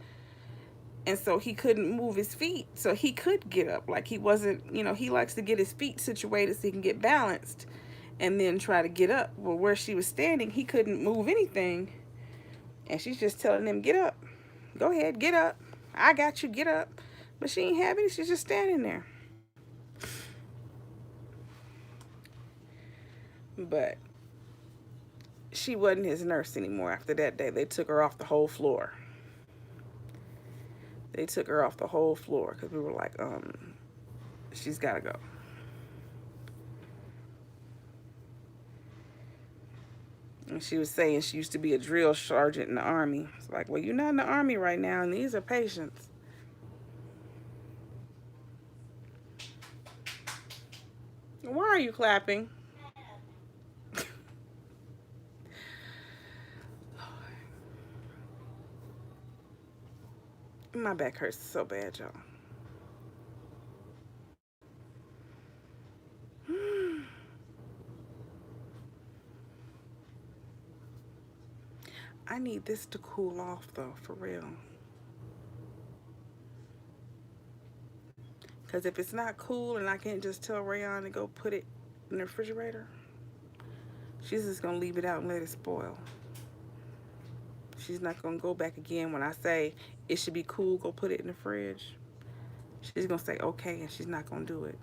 And so he couldn't move his feet. So he could get up. Like he wasn't, he likes to get his feet situated so he can get balanced and then try to get up. Well, where she was standing, he couldn't move anything. And she's just telling him, get up. Go ahead, get up. I got you, get up. But she ain't having it. She's just standing there. But she wasn't his nurse anymore after that day. They took her off the whole floor. They took her off the whole floor because we were like, she's got to go. And she was saying she used to be a drill sergeant in the Army. It's like, well, you're not in the Army right now, and these are patients. Why are you clapping? My back hurts so bad, y'all. I need this to cool off, though, for real. Because if it's not cool and I can't just tell Rayon to go put it in the refrigerator, she's just going to leave it out and let it spoil. She's not going to go back again when I say it should be cool, go put it in the fridge. She's going to say, okay, and she's not going to do it.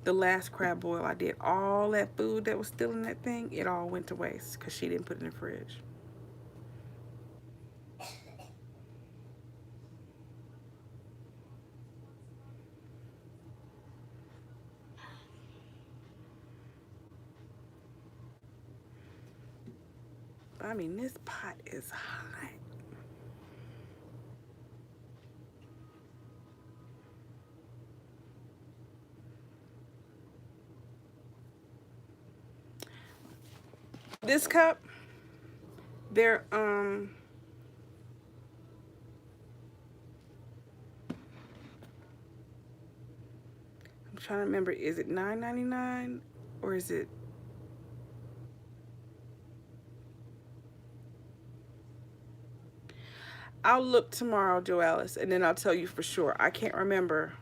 The last crab boil I did, all that food that was still in that thing, it all went to waste because she didn't put it in the fridge. I mean, this pot is hot. This cup, I'm trying to remember, is it $9.99 or is it? I'll look tomorrow, Joalice, and then I'll tell you for sure. I can't remember.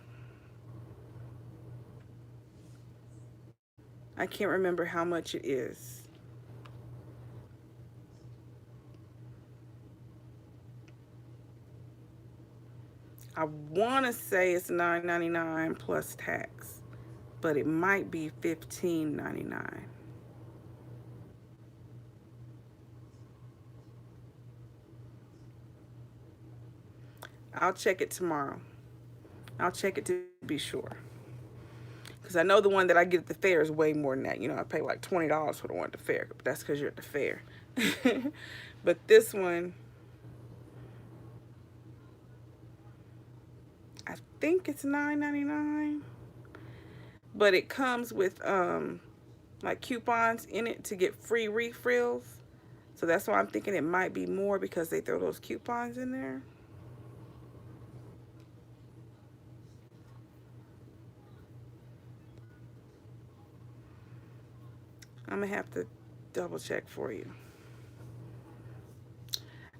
I can't remember how much it is. I want to say it's $9.99 plus tax, but it might be $15.99. I'll check it tomorrow. I'll check it to be sure. Because I know the one that I get at the fair is way more than that. I pay like $20 for the one at the fair. But that's because you're at the fair. But this one, I think it's $9.99. But it comes with like coupons in it to get free refills. So that's why I'm thinking it might be more because they throw those coupons in there. I'm going to have to double check for you.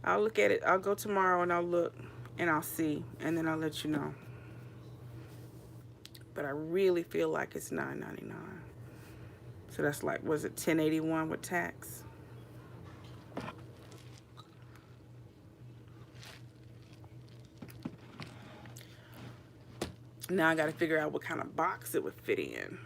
I'll look at it. I'll go tomorrow and I'll look and I'll see. And then I'll let you know. But I really feel like it's $9.99. So that's like, was it $10.81 with tax? Now I got to figure out what kind of box it would fit in.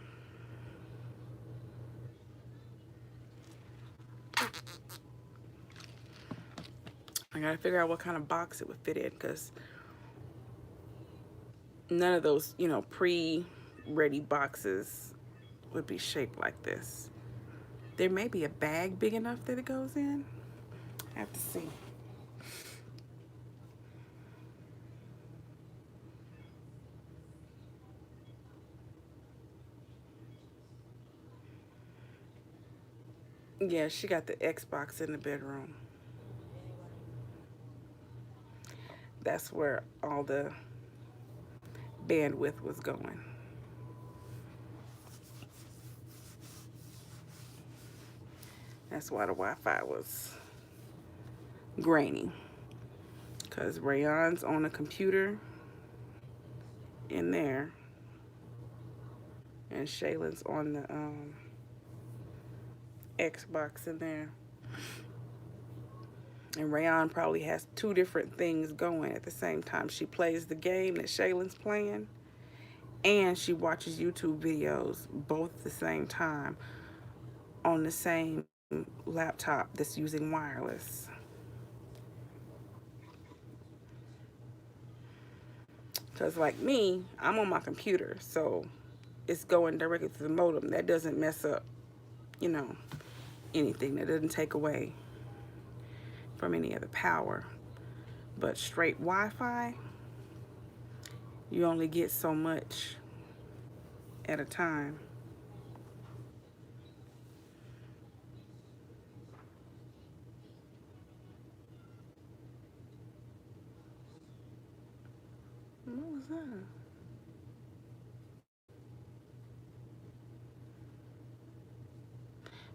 I got to figure out what kind of box it would fit in, because none of those, you know, pre-ready boxes would be shaped like this. There may be a bag big enough that it goes in. I have to see. Yeah, she got the Xbox in the bedroom. That's where all the bandwidth was going. That's why the Wi-Fi was grainy. Because Rayon's on a computer in there, and Shaylin's on the Xbox in there. And Rayon probably has two different things going at the same time. She plays the game that Shaylin's playing, and she watches YouTube videos both at the same time on the same laptop that's using wireless. Because like me, I'm on my computer, so it's going directly to the modem. That doesn't mess up, you know, anything. That doesn't take away from any of the power. But straight Wi-Fi, you only get so much at a time. What was that?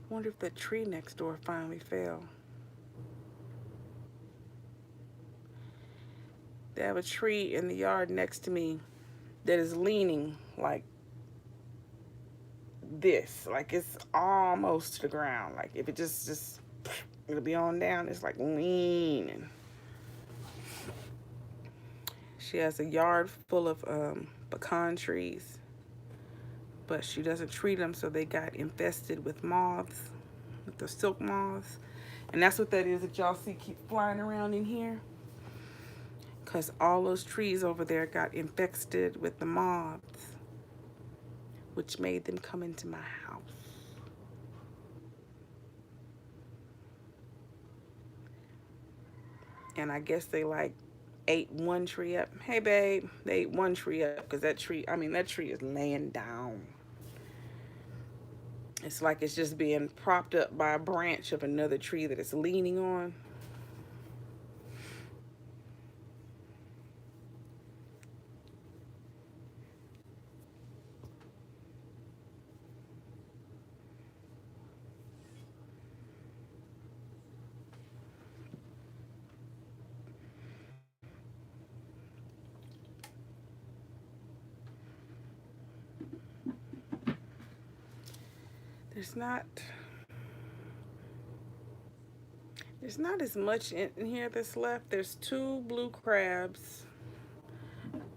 I wonder if that tree next door finally fell. They have a tree in the yard next to me that is leaning like this. Like it's almost to the ground. Like if it just it'll be on down. It's like leaning. She has a yard full of pecan trees, but she doesn't treat them, so they got infested with moths, with the silk moths. And that's what that is that y'all see keep flying around in here. Because all those trees over there got infested with the moths, which made them come into my house. And I guess they like ate one tree up. Hey, babe, they ate one tree up because that tree is laying down. It's like it's just being propped up by a branch of another tree that it's leaning on. There's not as much in here that's left. There's 2 blue crabs,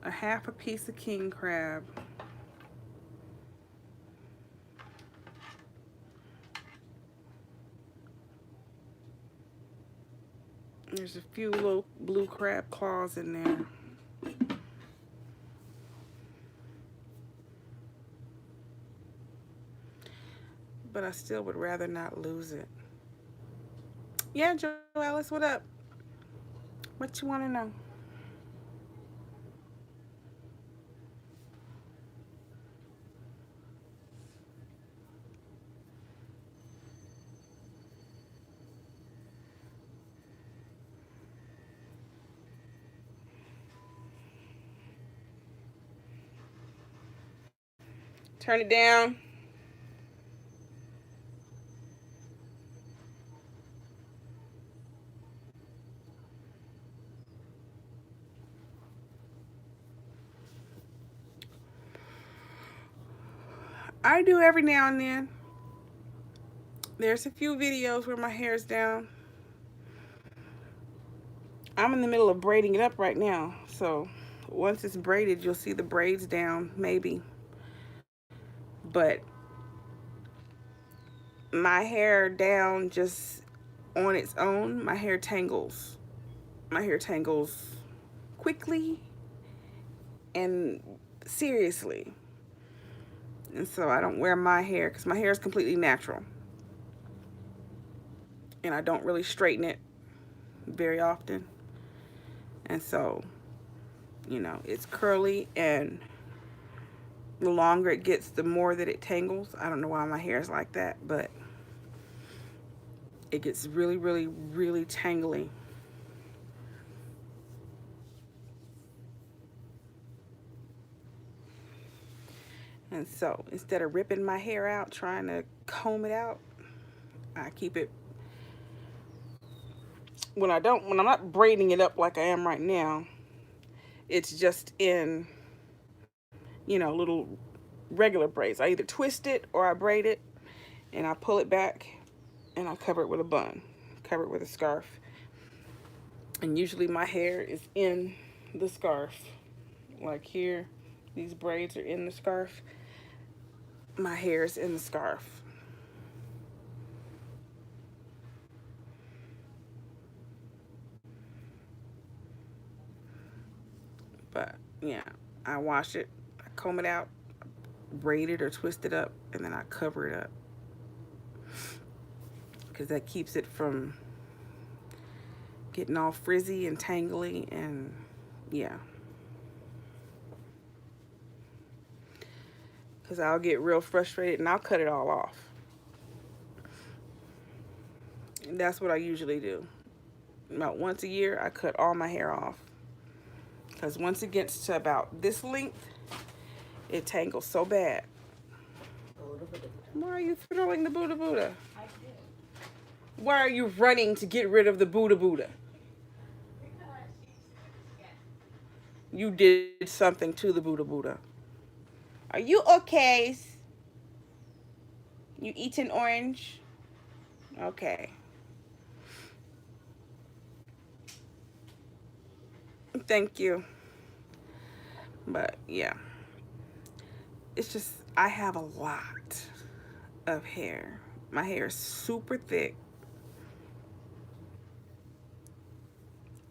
a half a piece of king crab, there's a few little blue crab claws in there. But I still would rather not lose it. Yeah, Joe Alice, what up? What you want to know? Turn it down. I do every now and then. There's a few videos where my hair's down. I'm in the middle of braiding it up right now, so once it's braided, you'll see the braids down, maybe. But my hair down just on its own, my hair tangles. My hair tangles quickly and seriously. And so I don't wear my hair because my hair is completely natural. And I don't really straighten it very often. And so, you know, it's curly, and the longer it gets, the more that it tangles. I don't know why my hair is like that, but it gets really, really, really tangly. And so instead of ripping my hair out, trying to comb it out, I keep it, when I'm not braiding it up like I am right now, it's just in, you know, little regular braids. I either twist it or I braid it, and I pull it back and I cover it with a bun, cover it with a scarf. And usually my hair is in the scarf. Like here, these braids are in the scarf. My hair is in the scarf. But yeah, I wash it, I comb it out, braid it or twist it up, and then I cover it up, because that keeps it from getting all frizzy and tangly. And yeah, because I'll get real frustrated and I'll cut it all off. And that's what I usually do. About once a year, I cut all my hair off, because once it gets to about this length, it tangles so bad. Why are you throwing the Buddha Buddha? I did. Why are you running to get rid of the Buddha Buddha? You did something to the Buddha Buddha. Are you okay? You eating orange? Okay. Thank you. But yeah, it's just, I have a lot of hair. My hair is super thick.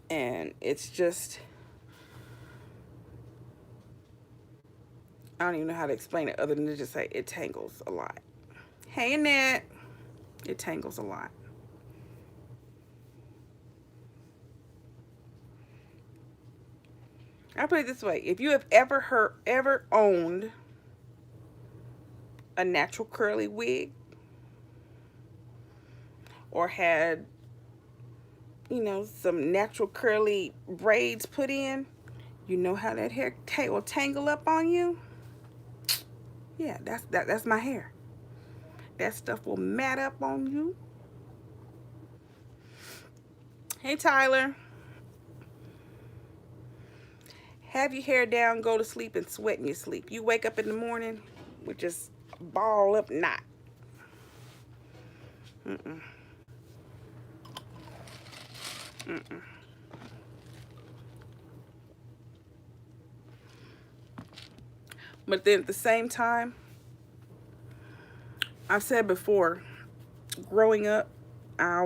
And it's just, I don't even know how to explain it other than to just say it tangles a lot. Hey, Annette. It tangles a lot. I'll put it this way. If you have ever owned a natural curly wig, or had, you know, some natural curly braids put in, you know how that hair will tangle up on you? Yeah, that's my hair. That stuff will mat up on you. Hey, Tyler. Have your hair down, go to sleep, and sweat in your sleep. You wake up in the morning with just a ball up knot. Mm-mm. Mm-mm. But then at the same time, I've said before, growing up, I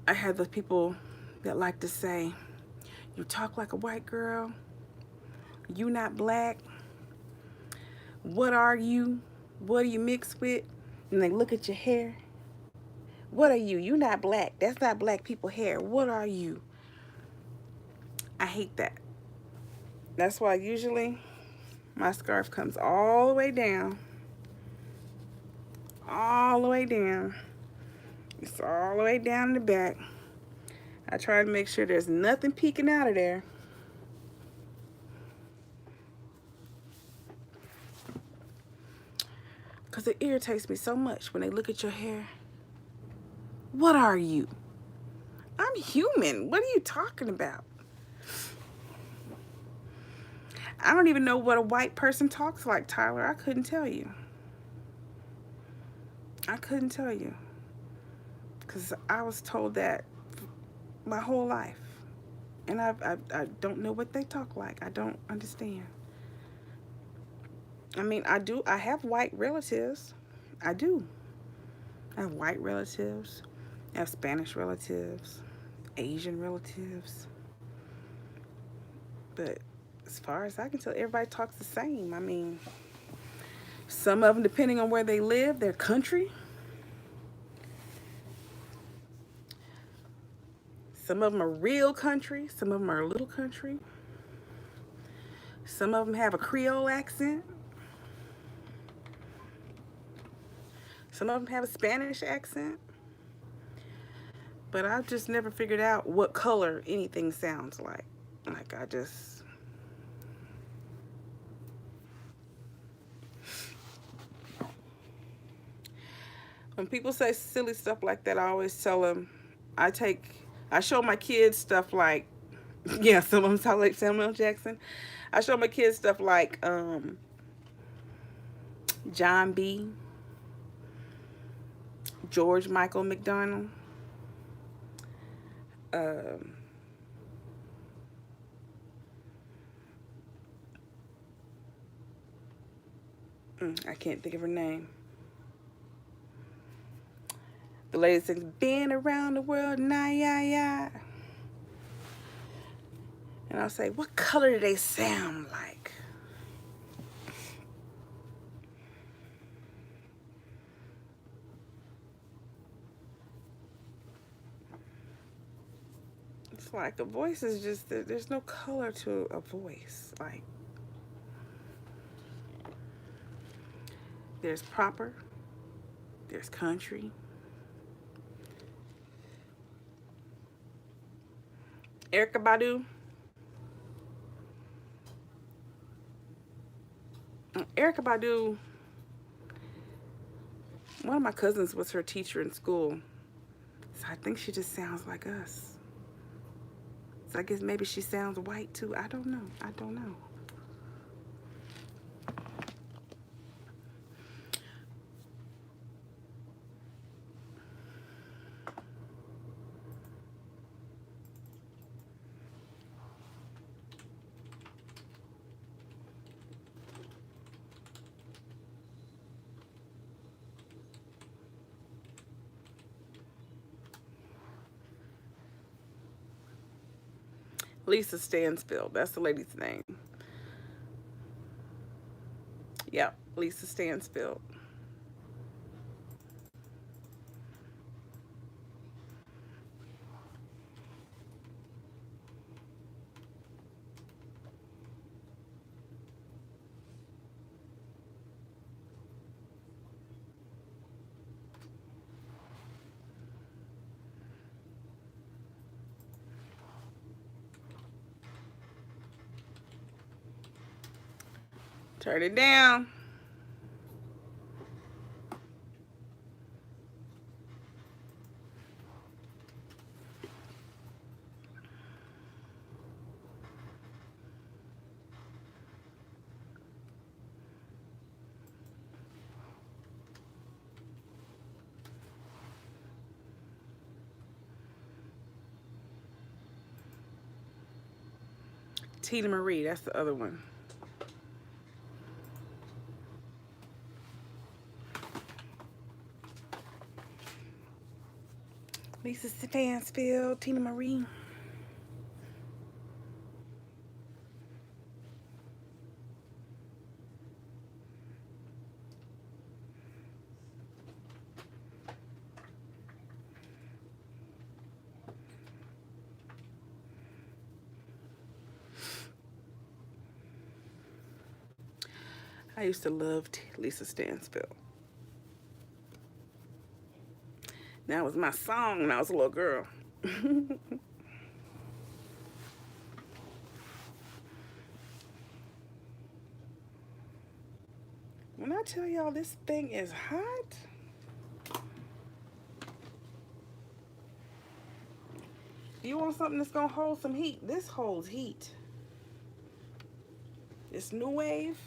had those people that like to say, you talk like a white girl, you not black, what are you? What are you mixed with? And they look at your hair. What are you? You not black. That's not black people hair. What are you? I hate that. That's why usually my scarf comes all the way down. All the way down. It's all the way down in the back. I try to make sure there's nothing peeking out of there. Because it irritates me so much when they look at your hair. What are you? I'm human. What are you talking about? I don't even know what a white person talks like, Tyler. I couldn't tell you. I couldn't tell you. Because I was told that my whole life. And I don't know what they talk like. I don't understand. I mean, I have white relatives. I do. I have white relatives. I have Spanish relatives. Asian relatives. But as far as I can tell, everybody talks the same. I mean, some of them, depending on where they live, their country. Some of them are real country. Some of them are a little country. Some of them have a Creole accent. Some of them have a Spanish accent. But I've just never figured out what color anything sounds like. Like, I just... When people say silly stuff like that, I always tell them, I show my kids stuff like, yeah, some of them sound like Samuel Jackson. I show my kids stuff like John B., George Michael McDonald, I can't think of her name. The lady sings, been around the world, nah, yeah, yeah. And I'll say, what color do they sound like? It's like a voice is just, there's no color to a voice. Like, there's proper, there's country, Erykah Badu. Erykah Badu, one of my cousins was her teacher in school. So I think she just sounds like us. So I guess maybe she sounds white too. I don't know. I don't know. Lisa Stansfield. That's the lady's name. Yep, Lisa Stansfield. Turn it down. Tina Marie, that's the other one. Lisa Stansfield, Tina Marie. I used to love Lisa Stansfield. That was my song when I was a little girl. When I tell y'all this thing is hot, you want something that's gonna hold some heat? This holds heat. This new wave.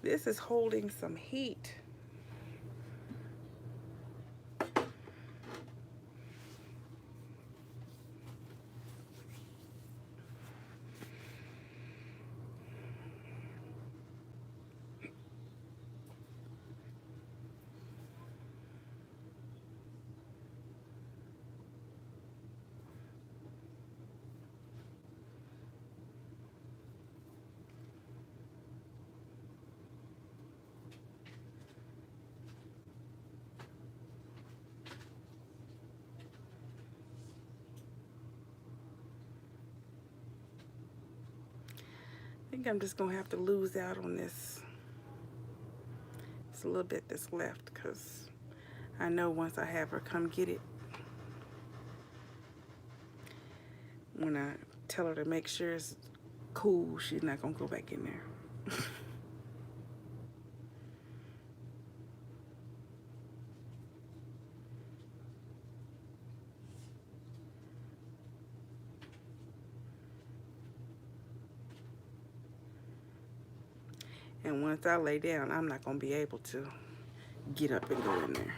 This is holding some heat. I think I'm just gonna have to lose out on this. It's a little bit that's left because I know once I have her come get it, when I tell her to make sure it's cool, she's not gonna go back in there. And once I lay down, I'm not gonna be able to get up and go in there,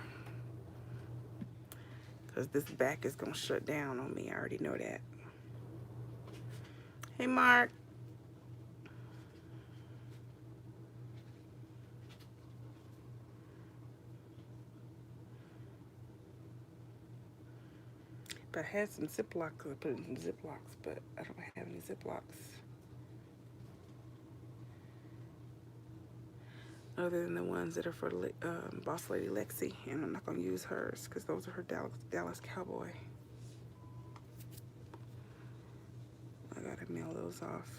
because this back is gonna shut down on me. I already know that. Hey, Mark. If I had some Ziplocs, I put it in Ziplocs, but I don't have any Ziplocs. Other than the ones that are for Boss Lady Lexi, and I'm not gonna use hers because those are her Dallas Cowboy. I gotta mail those off.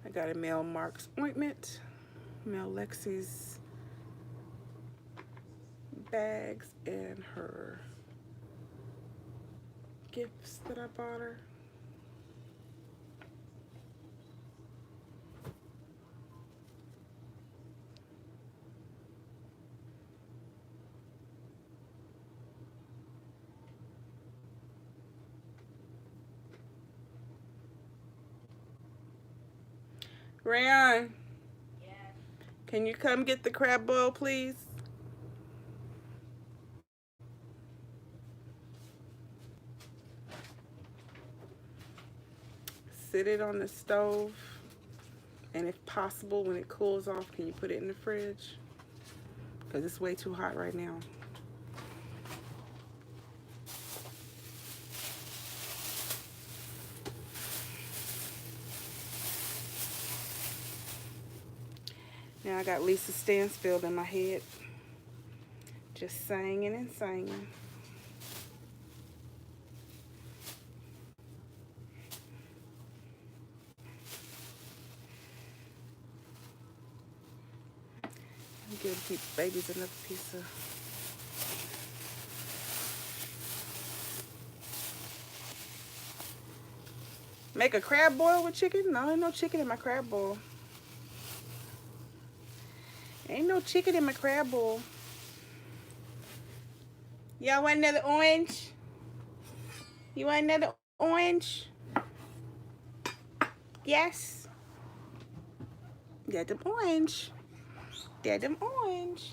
I gotta mail Mark's ointment, mail Lexi's bags, and her gifts that I bought her. Rayon, Yes. can you come get the crab boil, please? Sit it on the stove, and if possible, when it cools off, can you put it in the fridge? Because it's way too hot right now. Now I got Lisa Stansfield in my head, just singing and singing. I'm gonna keep babies another piece of. Make a crab boil with chicken? No, ain't no chicken in my crab boil. Ain't no chicken in my crab boil. Y'all want another orange? You want another orange? Yes. Get them orange. Get them orange.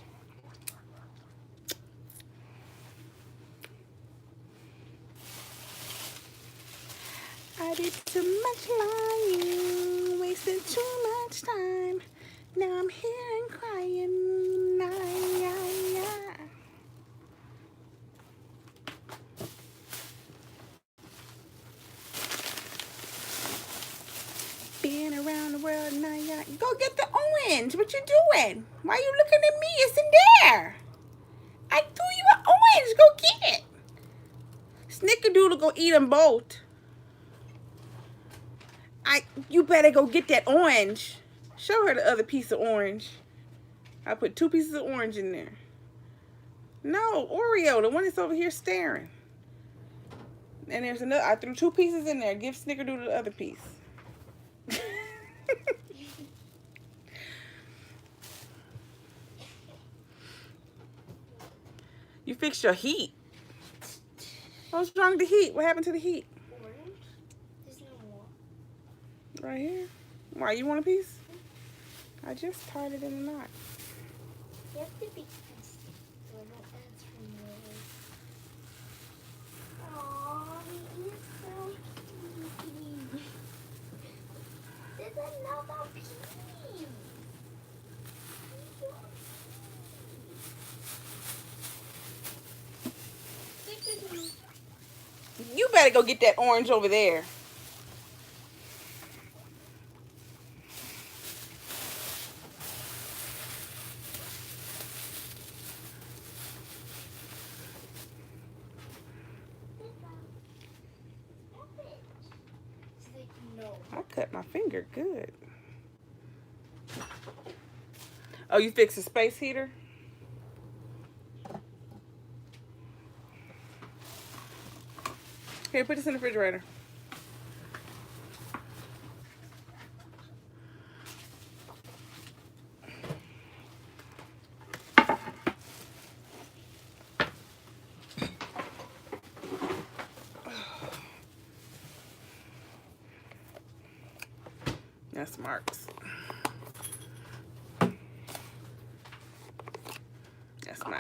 I did too much lying, wasted too much time. Now I'm here and crying. Nah, yeah, yeah. Being around the world, nah, yeah. Go get the orange. What you doing? Why you looking at me? It's in there. I threw you an orange. Go get it. Snickerdoodle go eat them both. You better go get that orange. Show her the other piece of orange. I put 2 pieces of orange in there. No, Oreo, the one that's over here staring. And there's another. I threw 2 pieces in there. Give Snickerdoodle the other piece. You fixed your heat. What's wrong with the heat? What happened to the heat? Orange? There's no more. Right here. Why, you want a piece? I just tied it in a knot. You have to be consistent so I don't answer yours. Aww, he is so cute. There's another piece. You better go get that orange over there. No. I cut my finger good. Oh, you fixed the space heater? Here, put this in the refrigerator. That's Mark's. That's mine.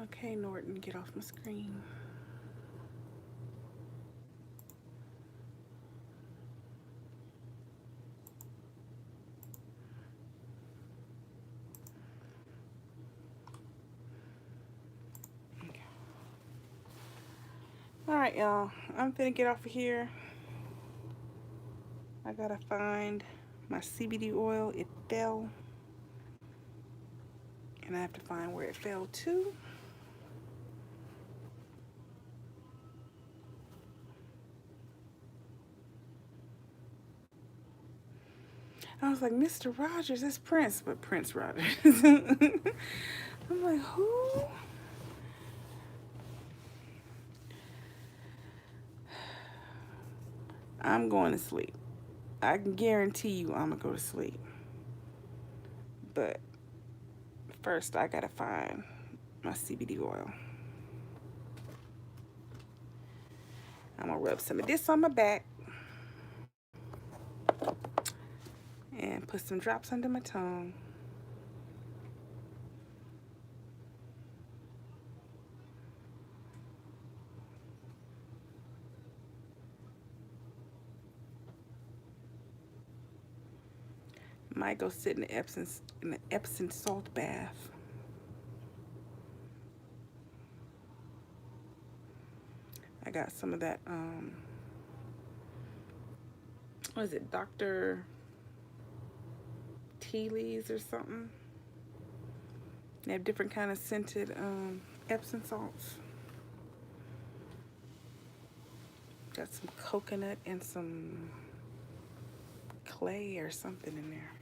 Okay, Norton, get off my screen. Okay. All right, y'all. I'm finna get off of here. I gotta find my CBD oil. It fell. And I have to find where it fell to. I was like, Mr. Rogers, that's Prince, but Prince Rogers. I'm like, who? I'm going to sleep. I can guarantee you I'm going to go to sleep. But first, I got to find my CBD oil. I'm going to rub some of this on my back. And put some drops under my tongue. Might go sit in the Epsom salt bath. I got some of that, what is it, Dr. Tea leaves or something. They have different kind of scented Epsom salts. Got some coconut and some clay or something in there.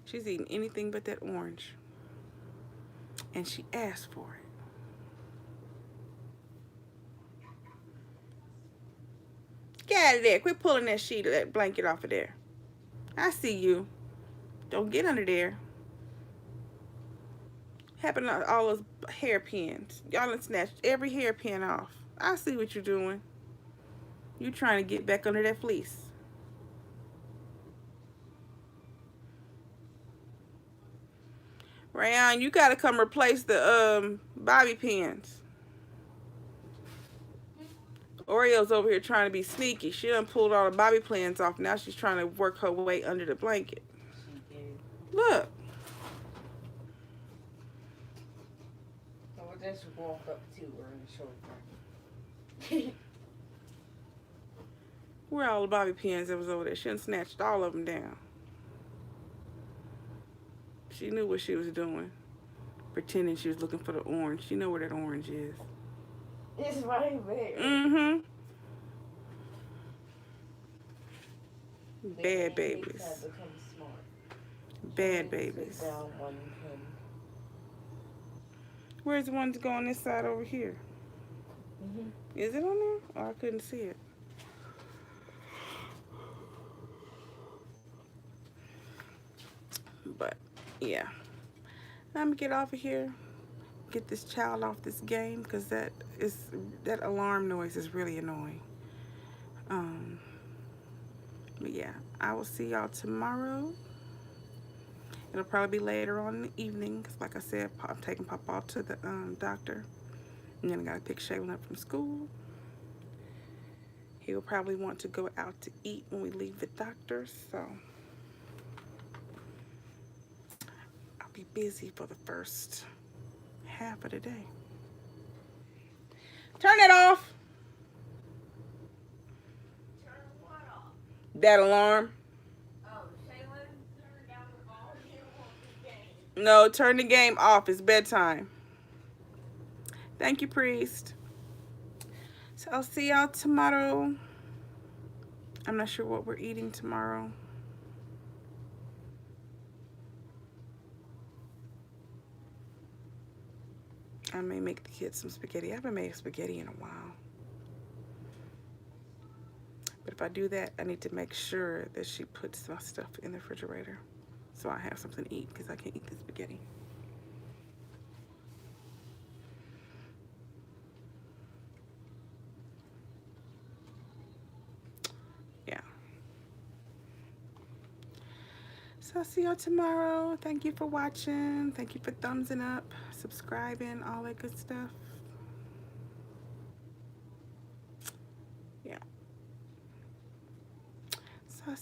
She's eating anything but that orange. And she asked for it. Get out of there. Quit pulling that sheet of that blanket off of there. I see you. Don't get under there. Happened to all those hairpins. Y'all done snatched every hairpin off. I see what you're doing. You trying to get back under that fleece. Rayon, you gotta come replace the bobby pins. Oreo's over here trying to be sneaky. She done pulled all the bobby pins off. Now she's trying to work her way under the blanket. Look. So what just walk up to her and show her. Where are all the bobby pins that was over there? She done snatched all of them down. She knew what she was doing. Pretending she was looking for the orange. She know where that orange is. It's right there. Mm-hmm. The Bad pancakes babies. have become smart. Bad Sit babies. down one pin. Where's the one to go on this side over here? Mm-hmm. Is it on there? Oh, I couldn't see it. But, yeah. I'm gonna get off of here. Get this child off this game because that alarm noise is really annoying. But yeah, I will see y'all tomorrow. It'll probably be later on in the evening because, like I said, I'm taking Papa to the doctor, and then I gotta pick Shaylin up from school. He will probably want to go out to eat when we leave the doctor, so I'll be busy for the first half of the day. Turn it off. Turn what off? That alarm. Oh, Shaylin turned down the volume on the game. No, turn the game off. It's bedtime. Thank you, priest. So I'll see y'all tomorrow. I'm not sure what we're eating tomorrow. I may make the kids some spaghetti. I haven't made spaghetti in a while. But if I do that, I need to make sure that she puts my stuff in the refrigerator so I have something to eat because I can't eat the spaghetti. Yeah. So I'll see y'all tomorrow. Thank you for watching. Thank you for thumbsing up, subscribing, all that good stuff.